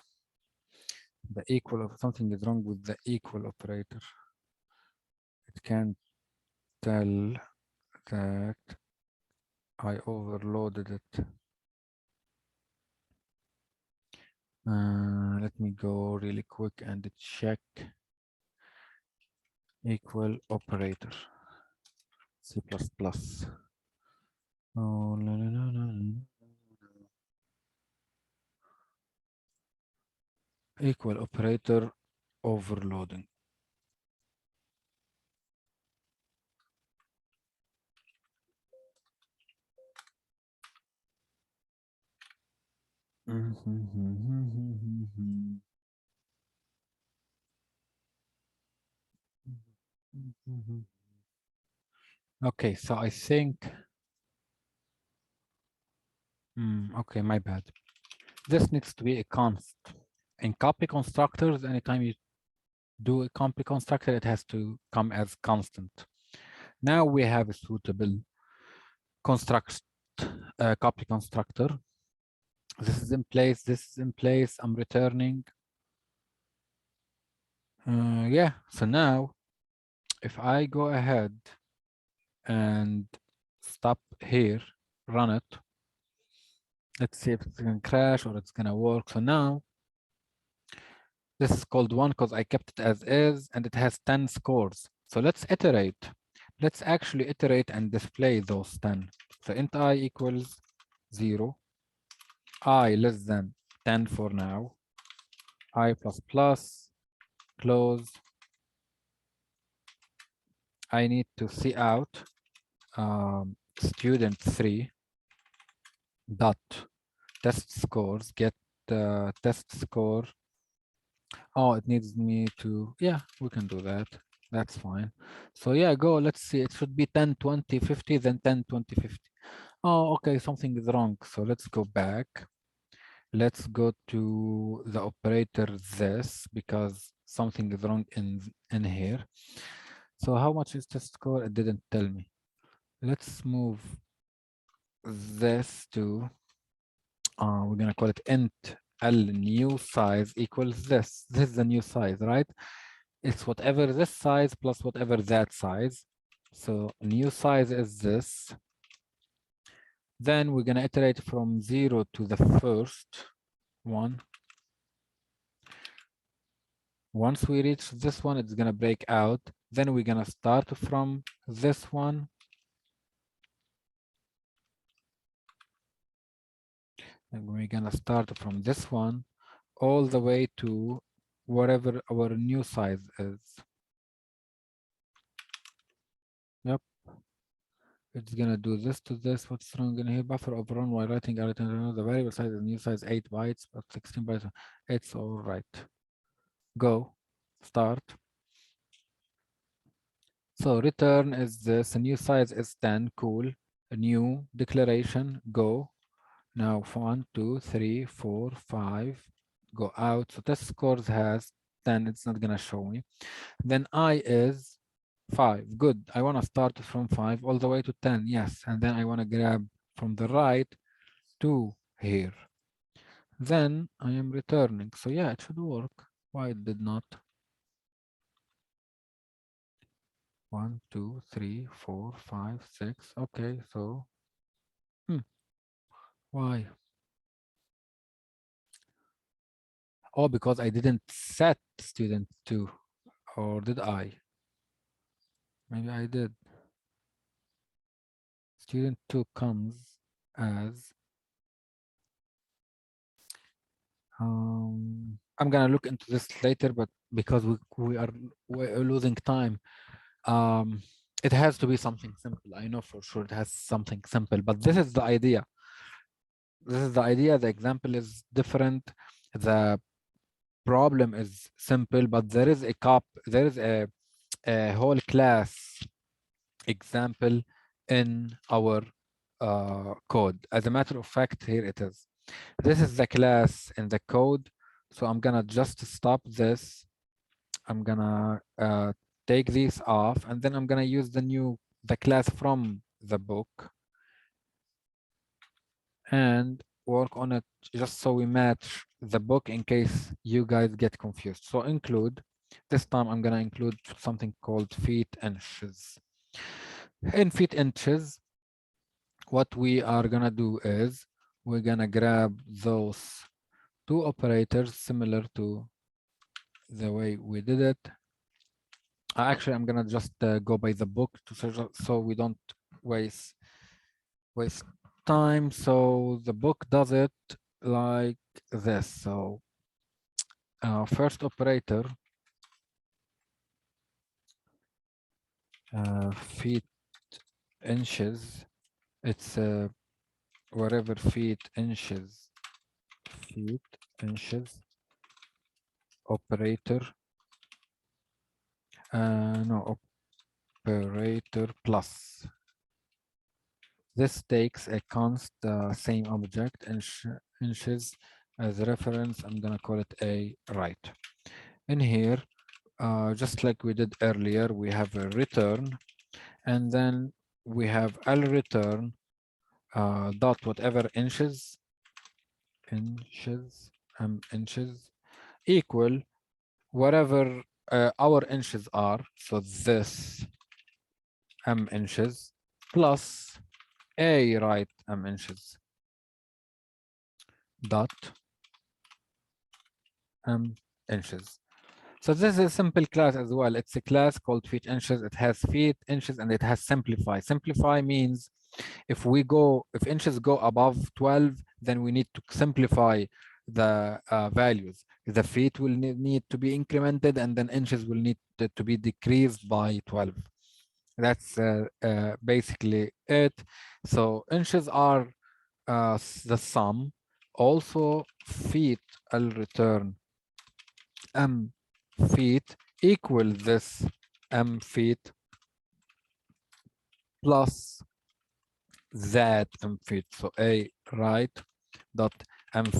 The equal of something is wrong with the equal operator. It can't tell that I overloaded it. Let me go really quick and check equal operator. C++. Oh, no. Equal operator overloading. Okay, so I think Okay, my bad. This needs to be a const. In copy constructors, anytime you do a copy constructor, it has to come as constant. Now we have a suitable construct copy constructor. This is in place. This is in place. I'm returning. Yeah. So now, if I go ahead and stop here, run it. Let's see if it's going to crash or it's going to work. So now, this is called 1 because I kept it as is, and it has 10 scores. So let's iterate. Let's actually iterate and display those 10. So int I equals 0, I less than 10 for now, I plus plus, close. I need to see out student 3 dot test scores, get the test score. Oh, it needs me to, yeah, we can do that. That's fine. So yeah, go, let's see. It should be 10, 20, 50, then 10, 20, 50. Oh, okay, something is wrong. So let's go back. Let's go to the operator this because something is wrong in here. So how much is test score? It didn't tell me. Let's move this to, we're gonna call it int L new size equals this. This is the new size, right? It's whatever this size plus whatever that size. So new size is this. Then we're gonna iterate from 0 to the first one. Once we reach this one, it's gonna break out. Then we're gonna start from this one. And we're gonna start from this one all the way to whatever our new size is. Yep. It's gonna do this to this. What's wrong in here? Buffer overrun while writing a return. The variable size is new size 8 bytes, but 16 bytes. It's all right. Go. Start. So return is this. A new size is 10. Cool. A new declaration. Go. Now 1, 2, 3, 4, 5. Go out. So test scores has 10. It's not gonna show me. Then I is 5. Good. I want to start from 5 all the way to 10. Yes. And then I want to grab from the right to here. Then I am returning. So yeah, it should work. Why it did not? 1, 2, 3, 4, 5, 6. Okay, so why? Oh, because I didn't set student 2, or did I? Maybe I did. Student 2 comes as I'm gonna look into this later, but because we're losing time, it has to be something simple. I know for sure it has something simple, but this is the idea. This is the idea. The example is different. The problem is simple, but there is a whole class example in our code. As a matter of fact, here it is. This is the class in the code. So I'm gonna just stop this. I'm gonna take these off, and then I'm gonna use the class from the book and work on it just so we match the book in case you guys get confused. So include, this time I'm gonna include something called feet inches. In feet inches, what we are gonna do is we're gonna grab those two operators similar to the way we did it. Actually, I'm gonna just go by the book so we don't waste time. So the book does it like this. So first operator, feet inches, it's whatever feet inches operator, no, operator plus This takes a const same object inches as reference. I'm gonna call it a right. In here, just like we did earlier, we have a return, and then we have I'll return dot whatever inches equal whatever our inches are. So this inches plus a right inches dot inches. So this is a simple class as well. It's a class called feet inches. It has feet inches and it has simplify. Simplify means if inches go above 12, then we need to simplify the values. The feet will need to be incremented, and then inches will need to be decreased by 12. That's basically it. So inches are the sum. Also, feet, I'll return feet equal this feet plus that feet. So a right dot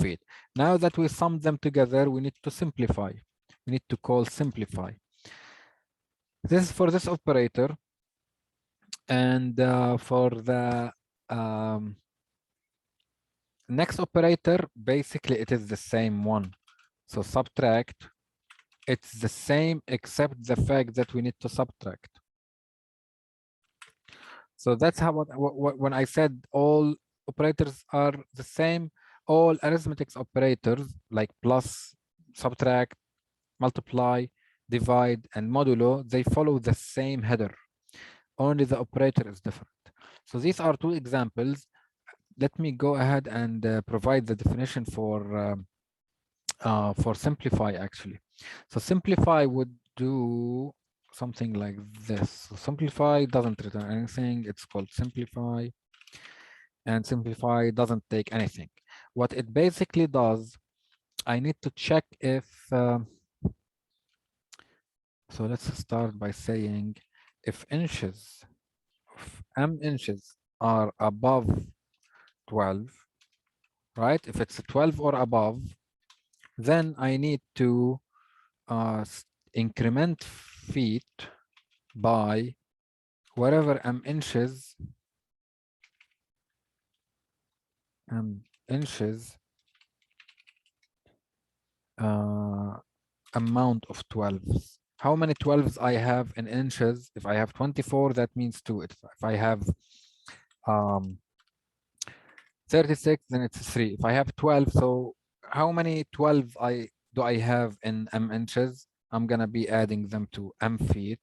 feet. Now that we sum them together, we need to simplify. We need to call simplify. This is for this operator. And for the next operator, basically it is the same one. So subtract, it's the same except the fact that we need to subtract. So that's how when I said all operators are the same, all arithmetic operators like plus, subtract, multiply, divide, and modulo, they follow the same header. Only the operator is different. So these are two examples. Let me go ahead and provide the definition for simplify actually. So simplify would do something like this. So simplify doesn't return anything. It's called simplify, and simplify doesn't take anything. What it basically does, I need to check if so let's start by saying if inches of inches are above 12, right? If it's 12 or above, then I need to increment feet by whatever inches amount of 12s. How many 12s I have in inches? If I have 24, that means 2. If I have 36, then it's 3. If I have 12, so how many 12 do I have in inches? I'm gonna be adding them to feet,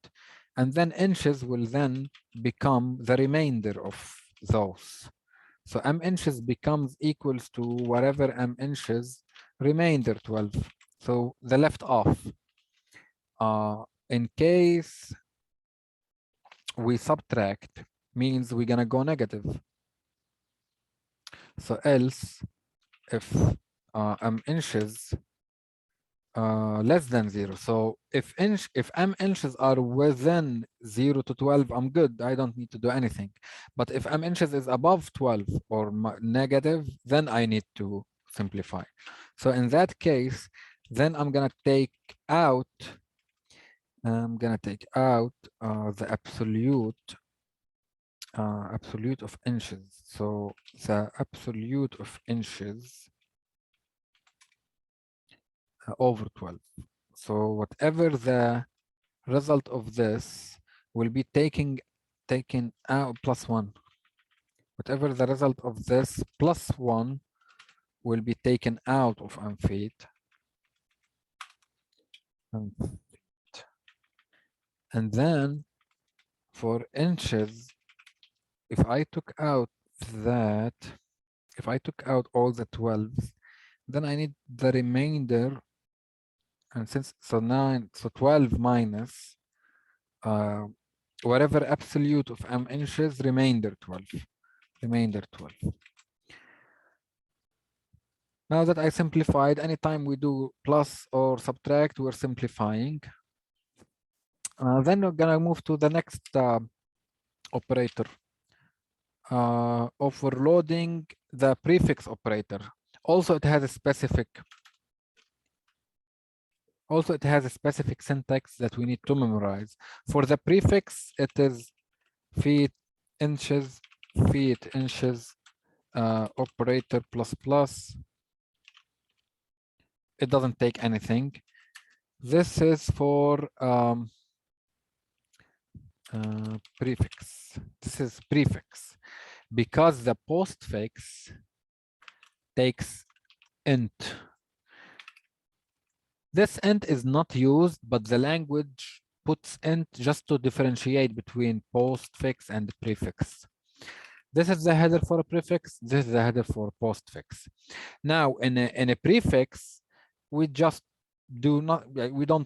and then inches will then become the remainder of those. So inches becomes equals to whatever inches remainder 12. So the left off. In case we subtract, means we're gonna go negative. So else, if inches less than 0. So if inches are within 0 to 12, I'm good. I don't need to do anything. But if inches is above 12 or negative, then I need to simplify. So in that case, then I'm gonna take out the absolute of inches. So the absolute of inches over 12. So whatever the result of this will be taken out plus 1. Whatever the result of this plus 1 will be taken out of feet. And then for inches, if I took out all the 12s, then I need the remainder. And since so 12 minus whatever absolute of inches, remainder 12. Now that I simplified, anytime we do plus or subtract, we're simplifying. Then we're gonna move to the next operator. overloading the prefix operator. Also, it has a specific syntax that we need to memorize. For the prefix, it is feet, inches, operator plus plus. It doesn't take anything. This is for prefix. This is prefix because the postfix takes int. This int is not used, but the language puts int just to differentiate between postfix and prefix. This is the header for a prefix. This is the header for postfix. Now, in a prefix, we don't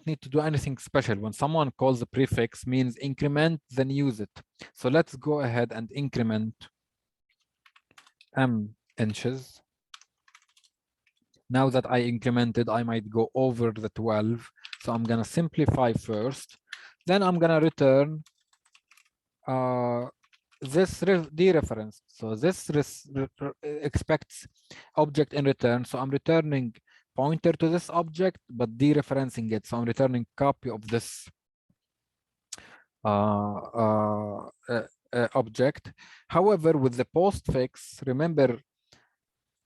need to do anything special. When someone calls a prefix, means increment, then use it. So let's go ahead and increment inches. Now that I incremented, I might go over the 12. So I'm going to simplify first. Then I'm going to return this dereference. So this expects object in return. So I'm returning pointer to this object, but dereferencing it. So I'm returning copy of this object. However, with the postfix, remember,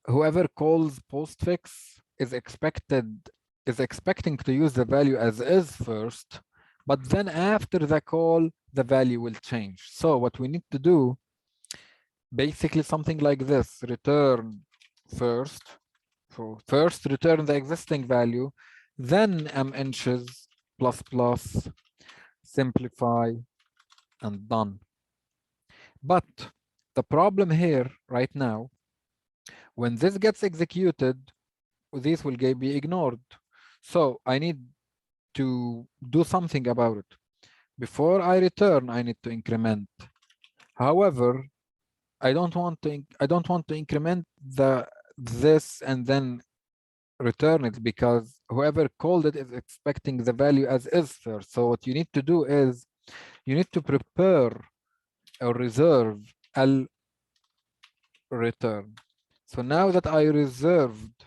whoever calls postfix is expecting to use the value as is first, but then after the call, the value will change. So what we need to do, basically something like this: return first. So first return the existing value, then inches plus plus, simplify, and done. But the problem here right now, when this gets executed, this will be ignored. So I need to do something about it. Before I return, I need to increment. However, I don't want to increment this and then return it, because whoever called it is expecting the value as is first. So what you need to do is you need to prepare or reserve L return. So now that I reserved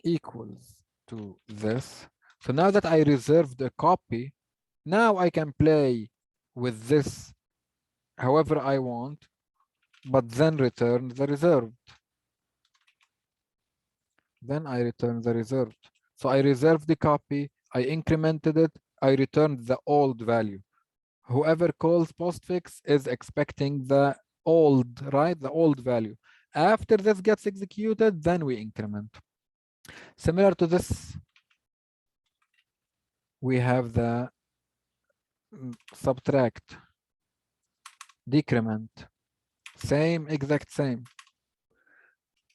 equals to this, so now that I reserved a copy, now I can play with this however I want, but then return the reserved. Then I return the reserved. So I reserved the copy, I incremented it, I returned the old value. Whoever calls postfix is expecting the old, right? The old value. After this gets executed, then we increment. Similar to this, we have the subtract, decrement, exact same.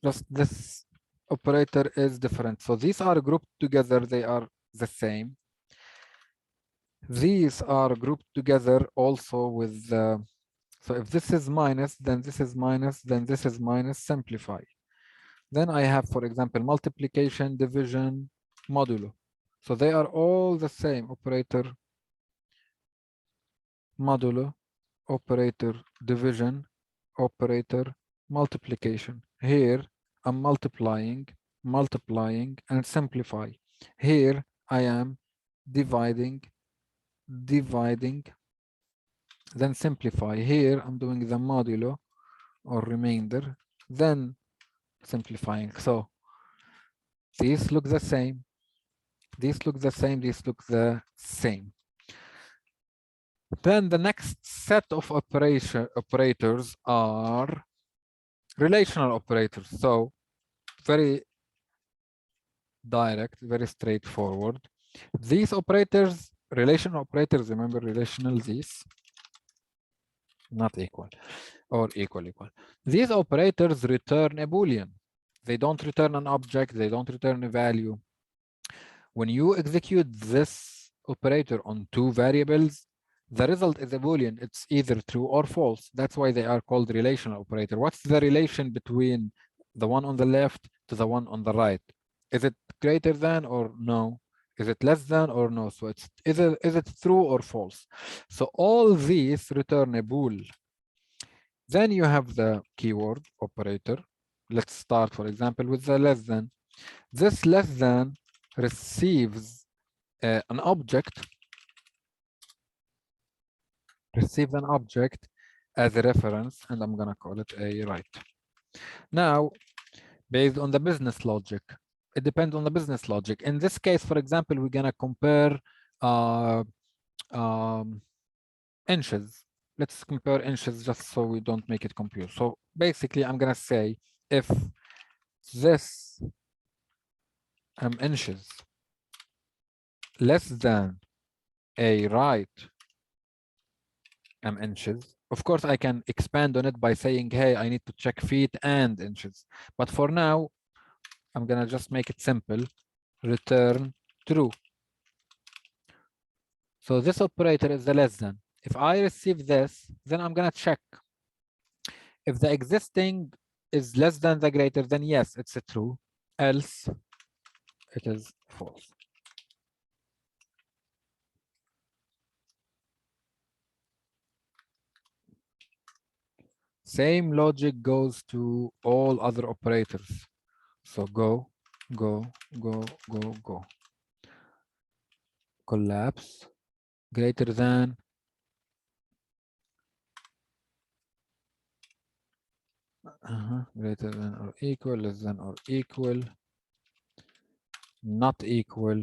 Just this operator is different. So these are grouped together, they are the same. These are grouped together also with, so if this is minus, then this is minus, then this is minus, simplify. Then I have, for example, multiplication, division, modulo. So they are all the same operator, modulo, operator, division, operator, multiplication. Here, I'm multiplying, and simplify. Here, I am dividing, then simplify. Here, I'm doing the modulo or remainder, then simplifying. So these look the same. These look the same. These look the same. Then the next set of operators are relational operators. So very direct, very straightforward. These operators, relational operators, remember relational, these, not equal or equal. These operators return a Boolean. They don't return an object, they don't return a value. When you execute this operator on two variables, the result is a Boolean. It's either true or false. That's why they are called relational operator. What's the relation between the one on the left to the one on the right? Is it greater than or no? Is it less than or no? So it's is it true or false? So all these return a bool. Then you have the keyword operator. Let's start, for example, with the less than. This less than receives an object, as a reference, and I'm gonna call it a right. Now, based on the business logic, it depends on the business logic. In this case, for example, we're gonna compare uh, um, inches. Let's compare inches just so we don't make it confused. So basically, I'm gonna say if this inches less than a right inches. Of course, I can expand on it by saying, hey, I need to check feet and inches. But for now, I'm gonna just make it simple. Return true. So this operator is the less than. If I receive this, then I'm gonna check. If the existing is less than the greater, then yes, it's a true. Else, it is false. Same logic goes to all other operators. So go, go, go, go, go. Collapse, greater than, greater than or equal, less than or equal, not equal,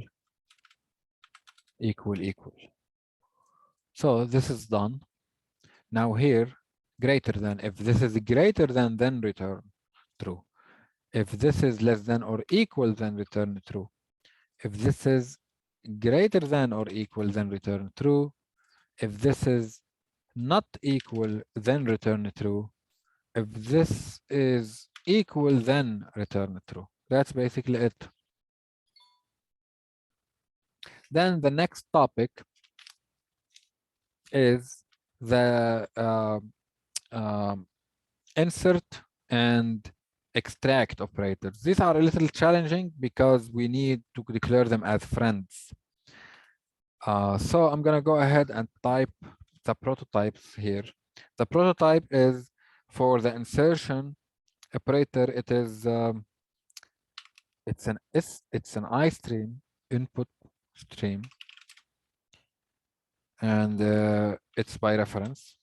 equal, equal. So this is done. Now here, greater than, if this is greater than, then return true. If this is less than or equal, then return true. If this is greater than or equal, then return true. If this is not equal, then return true. If this is equal, then return true. That's basically it. Then the next topic is the insert and extract operators. These are a little challenging because we need to declare them as friends. So I'm gonna go ahead and type the prototypes here. The prototype is for the insertion operator. It's an I stream, input stream, and it's by reference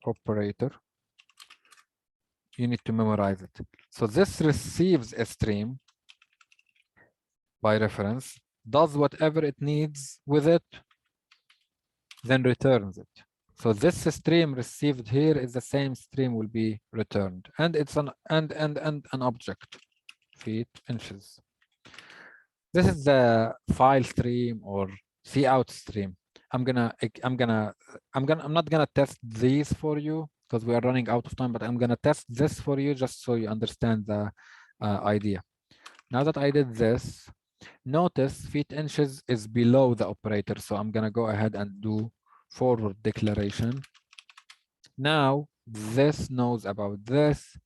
operator. You need to memorize it. So this receives a stream by reference, does whatever it needs with it, then returns it. So this stream received here is the same stream will be returned, and it's an object, feet, inches. This is the file stream or cout stream. I'm not gonna test these for you because we are running out of time, but I'm gonna test this for you just so you understand the idea. Now that I did this, notice feet inches is below the operator, so I'm gonna go ahead and do forward declaration. Now this knows about this,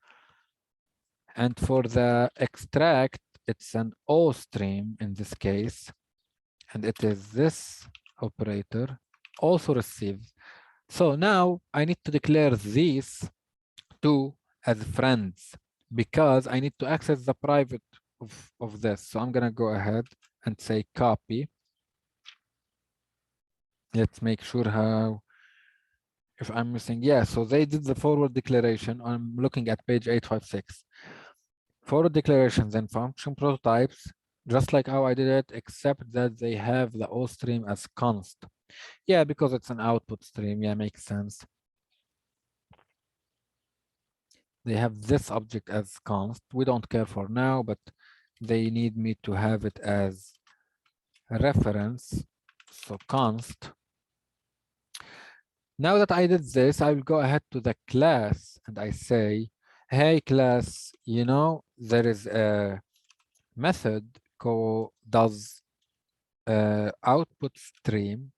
and for the extract, it's an O stream in this case, and it is this operator also receives. So now I need to declare these two as friends because I need to access the private of this. So I'm gonna go ahead and say copy. Let's make sure how, if I'm missing, yeah, so they did the forward declaration. I'm looking at page 856. Forward declarations and function prototypes, just like how I did it, except that they have the O stream as const. Yeah, because it's an output stream. Yeah, makes sense. They have this object as const. We don't care for now, but they need me to have it as a reference. So const. Now that I did this, I will go ahead to the class and I say, hey class, you know, there is a method called does output stream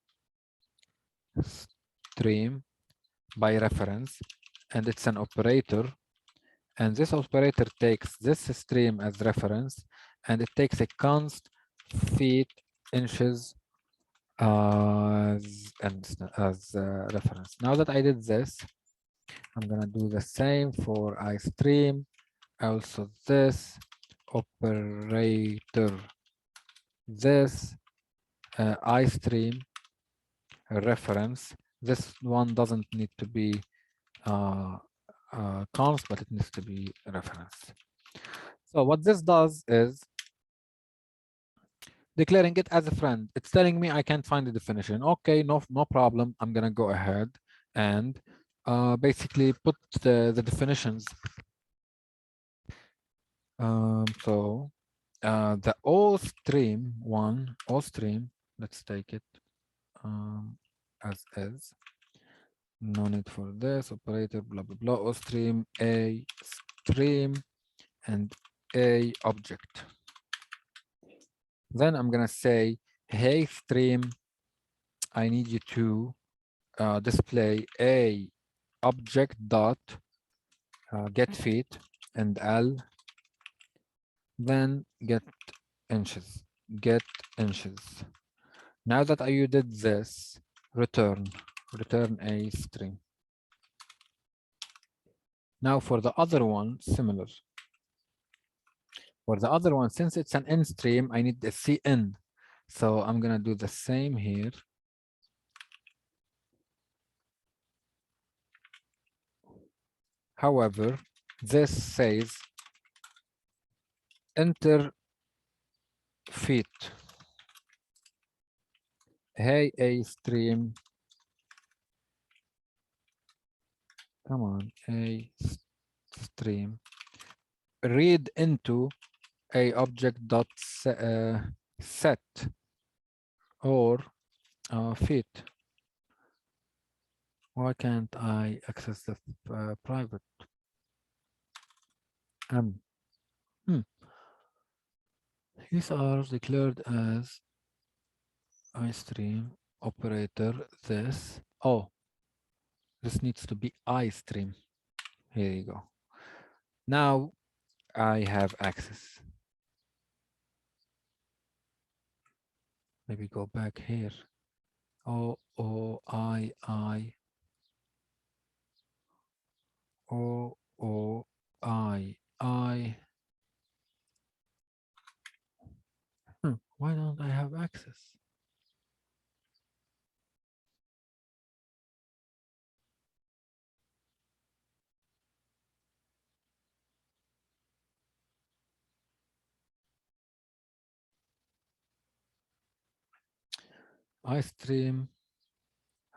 by reference, and it's an operator, and this operator takes this stream as reference, and it takes a const feet inches as reference. Now that I did this, I'm gonna do the same for iStream. Also this operator, this iStream reference. This one doesn't need to be const, but it needs to be reference. So what this does is declaring it as a friend. It's telling me I can't find the definition. Okay, no problem. I'm gonna go ahead and basically put the definitions. So the all stream one, all stream, let's take it as is. No need for this operator, blah blah blah. All stream a stream and a object. Then I'm gonna say, hey stream, I need you to display a object dot get feet and L, then get inches, get inches. Now that you did this, return a string. Now for the other one, similar. For the other one, since it's an in stream, I need the cn. So I'm gonna do the same here. However, this says enter feet. Hey, a stream. Come on, a stream. Read into a object dot set or feet. Why can't I access the private? These are declared as iStream operator. This this needs to be iStream. Here you go. Now I have access. Maybe go back here. I. Why don't I have access? iStream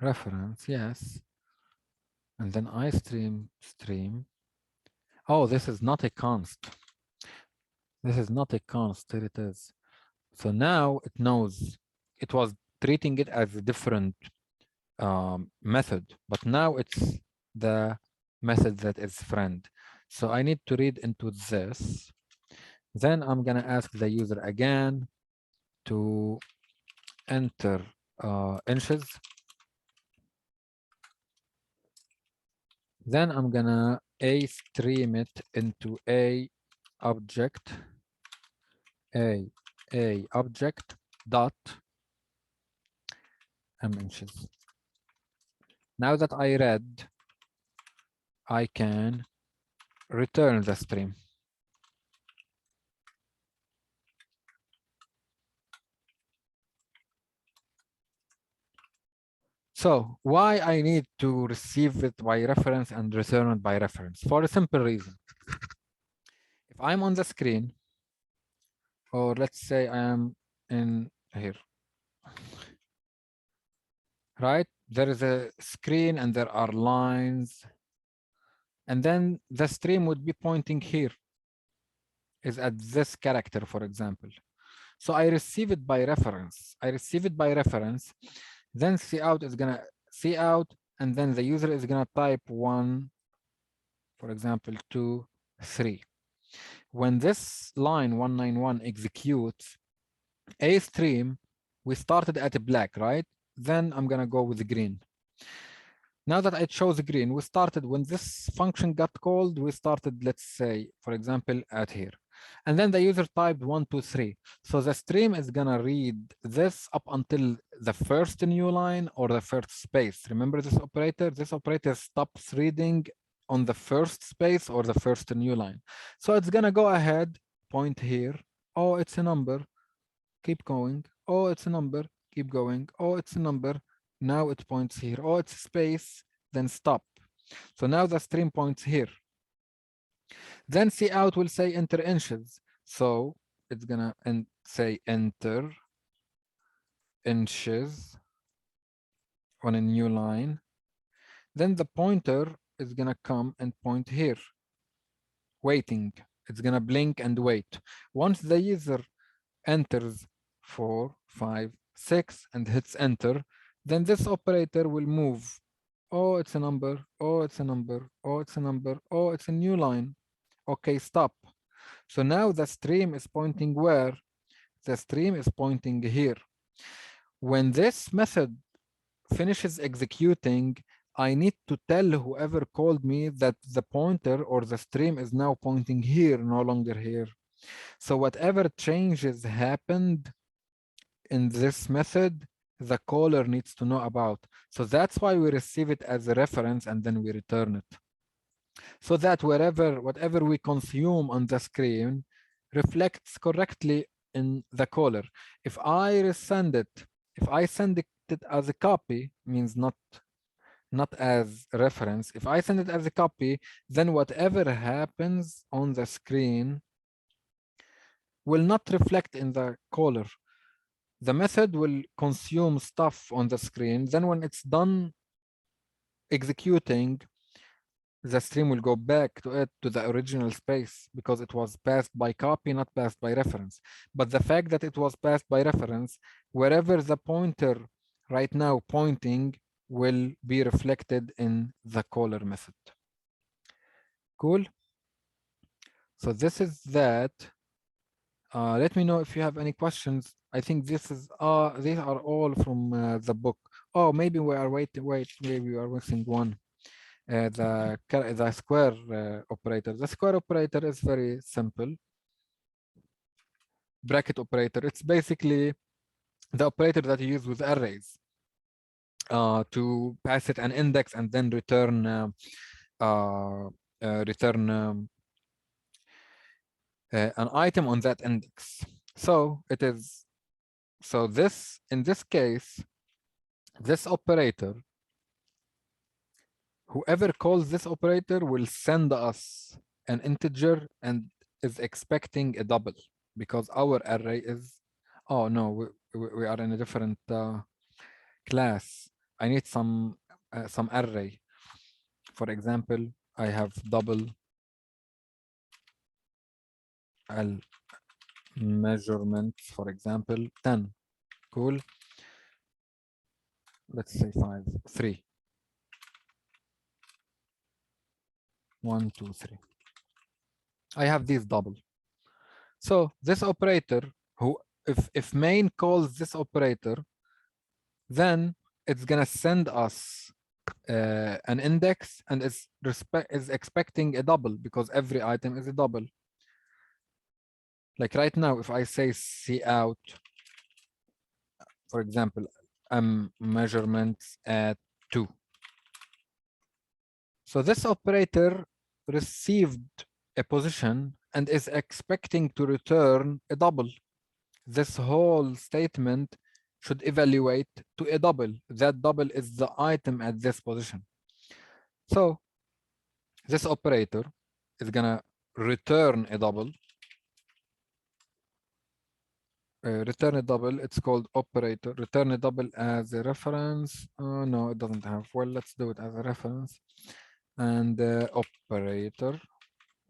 reference, yes. And then iStream stream. Oh, this is not a const. This is not a const. Here it is. So now it knows. It was treating it as a different method, but now it's the method that is friend. So I need to read into this. Then I'm gonna ask the user again to enter inches. Then I'm gonna stream it into a object, a object dot inches. Now that I read, I can return the stream. So why I need to receive it by reference and return it by reference? For a simple reason. If I'm on the screen, or let's say I am in here, right? There is a screen and there are lines. And then the stream would be pointing here, is at this character, for example. So I receive it by reference. I receive it by reference. Then cout is gonna cout, and then the user is gonna type 1, for example, 2, 3. When this line 191 executes, a stream, we started at a black, right? Then I'm gonna go with the green. Now that I chose green, we started when this function got called, we started, let's say, for example, at here. And then the user typed 1, 2, 3. So the stream is gonna read this up until the first new line or the first space. Remember this operator? This operator stops reading on the first space or the first new line. So it's gonna go ahead, point here. Oh, it's a number. Keep going. Oh, it's a number. Keep going. Oh, it's a number. Now it points here. Oh, it's a space. Then stop. So now the stream points here. Then cout will say enter inches. So it's gonna say enter inches on a new line. Then the pointer is gonna come and point here, waiting. It's gonna blink and wait. Once the user enters 4, 5, 6 and hits enter, then this operator will move. Oh, it's a number. Oh, it's a number. Oh, it's a number. Oh, it's a new line. Okay, stop. So now the stream is pointing where? The stream is pointing here. When this method finishes executing, I need to tell whoever called me that the pointer or the stream is now pointing here, no longer here. So whatever changes happened in this method, the caller needs to know about. So that's why we receive it as a reference and then we return it. So that whatever we consume on the screen reflects correctly in the caller. If I send it as a copy, means not as a reference. If I send it as a copy, then whatever happens on the screen will not reflect in the caller. The method will consume stuff on the screen. Then when it's done executing, the stream will go back to the original space because it was passed by copy, not passed by reference. But the fact that it was passed by reference, wherever the pointer right now pointing will be reflected in the caller method. Cool. So this is that. Let me know if you have any questions. I think these are all from the book. Oh, maybe we are maybe we are missing one. The square operator. The square operator is very simple. Bracket operator. It's basically the operator that you use with arrays to pass it an index and then return an item on that index. So it is. So this in this case, this operator. Whoever calls this operator will send us an integer and is expecting a double because our array is, oh no, we are in a different class. I need some array. For example, I have double L measurements, for example, 10. Cool. Let's say 5, 3. 1, 2, 3. I have these double. So this operator, if main calls this operator, then it's gonna send us an index and is expecting a double because every item is a double. Like right now, if I say cout, for example, measurements at 2. So this operator received a position and is expecting to return a double. This whole statement should evaluate to a double. That double is the item at this position. So this operator is gonna return a double. Return a double, it's called operator. Return a double as a reference. No, it doesn't have. Well, let's do it as a reference. And operator,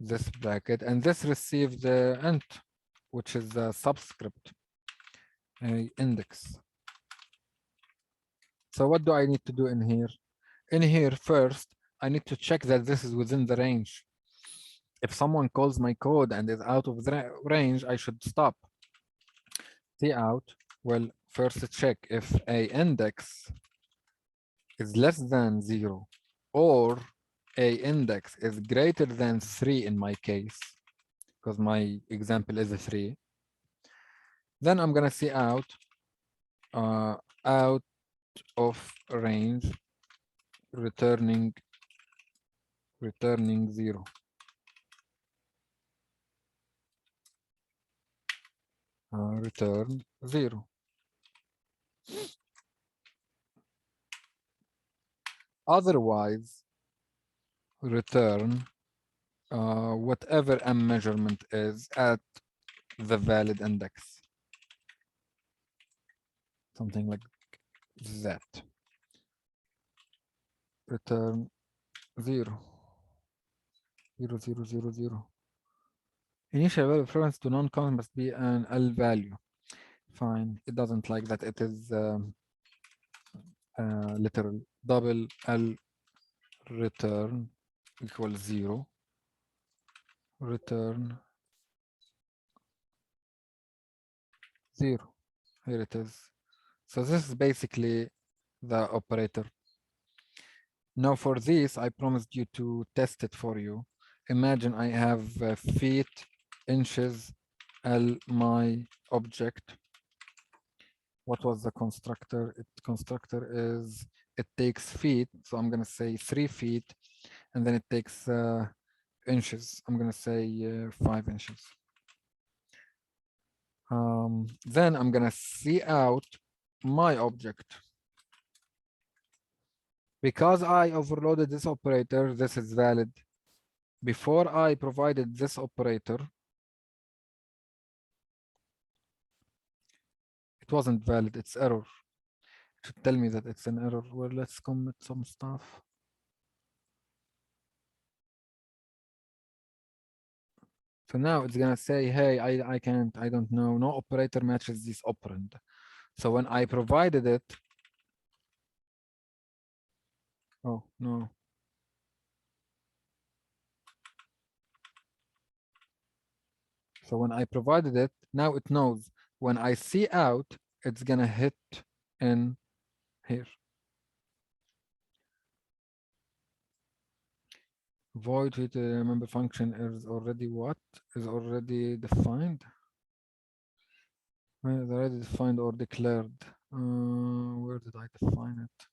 this bracket, and this receives the int, which is the subscript index. So what do I need to do in here? In here first, I need to check that this is within the range. If someone calls my code and is out of the range, I should stop. Cout, well, first check if a index is less than 0 or a index is greater than 3 in my case. because my example is a 3. Then I'm gonna see out out of range returning 0. Return 0. Otherwise, return whatever M measurement is at the valid index. Something like that. Return 0. 0, 0, 0, 0. Initial value reference to non-count must be an L value. Fine. It doesn't like that. It is literal. Double L return equals 0. Return 0. Here it is. So this is basically the operator. Now for this, I promised you to test it for you. Imagine I have feet, inches, L, my object. What was the constructor? Constructor is, it takes feet. So I'm going to say 3 feet. And then it takes inches. I'm going to say 5 inches. Then I'm going to see out my object. Because I overloaded this operator, this is valid. Before I provided this operator, it wasn't valid, it's error. It should tell me that it's an error. Well, let's commit some stuff. So now it's gonna say, hey, I can't, I don't know, no operator matches this operand. So when I provided it, oh no. So when I provided it, now it knows when I see out, it's gonna hit in here. Void with a member function is already what? Is already defined? Well, it's already defined or declared. Where did I define it?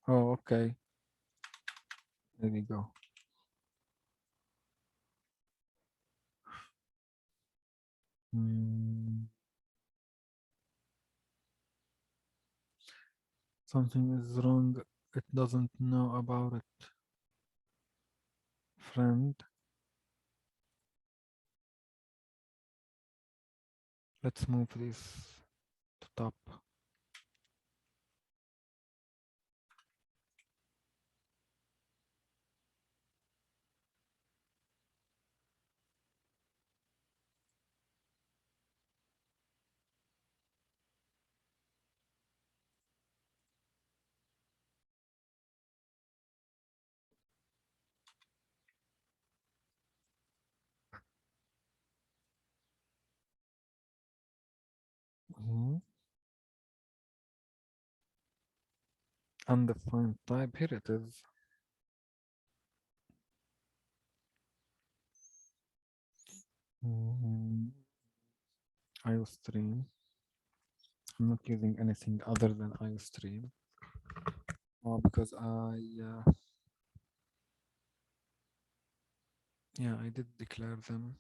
Oh, okay. There we go. Something is wrong. It doesn't know about it. Friend. Let's move this to top. Undefined type. Here it is. IOStream. I'm not using anything other than IOStream. Because I did declare them.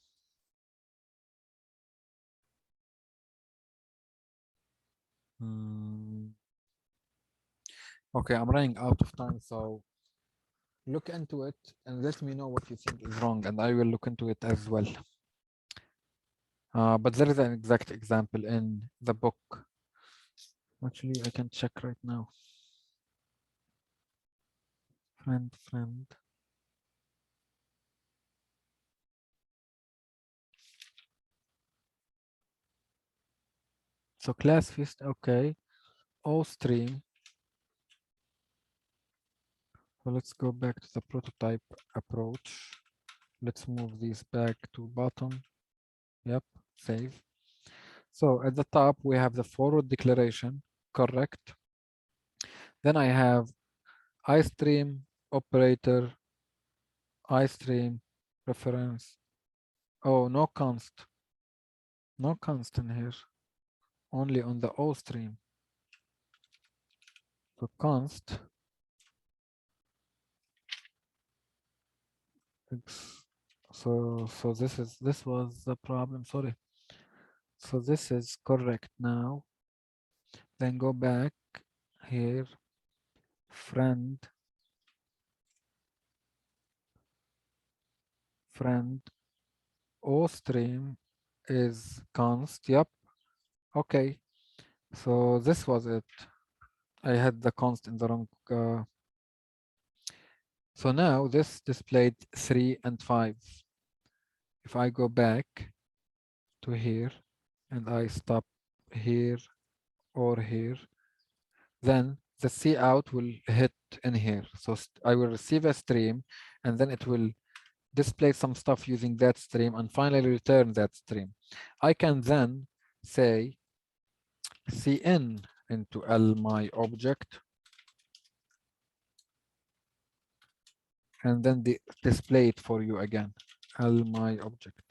Okay, I'm running out of time, so look into it and let me know what you think is wrong, and I will look into it as well. But there is an exact example in the book. Actually, I can check right now. Friend. So class feast, okay. All stream. So let's go back to the prototype approach. Let's move these back to bottom. Yep, save. So at the top, we have the forward declaration, correct. Then I have iStream operator, iStream reference. Oh, no const. No const in here. Only on the O stream. So const so this was the problem, sorry. So this is correct now. Then go back here, friend O stream is const. Yep. Okay. So this was it. I had the const in the wrong. So now this displayed 3 and 5. If I go back to here and I stop here or here, then the C out will hit in here. So I will receive a stream and then it will display some stuff using that stream and finally return that stream. I can then say cin into L my object and then display it for you again, L my object.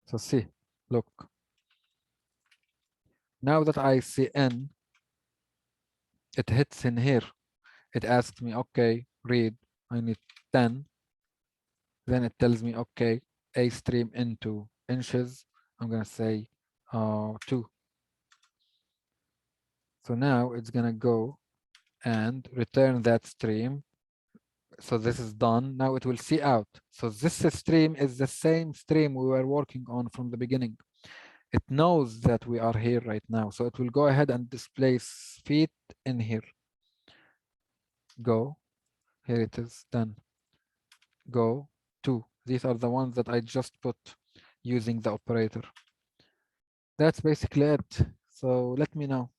So see, look. Now that I cin, it hits in here. It asks me, okay, read, I need 10. Then it tells me, okay, a stream into inches. I'm gonna say 2. So now it's gonna go and return that stream. So this is done. Now it will see out. So this stream is the same stream we were working on from the beginning. It knows that we are here right now. So it will go ahead and display feet in here. Go. Here it is done. Go 2. These are the ones that I just put using the operator. That's basically it. So let me know.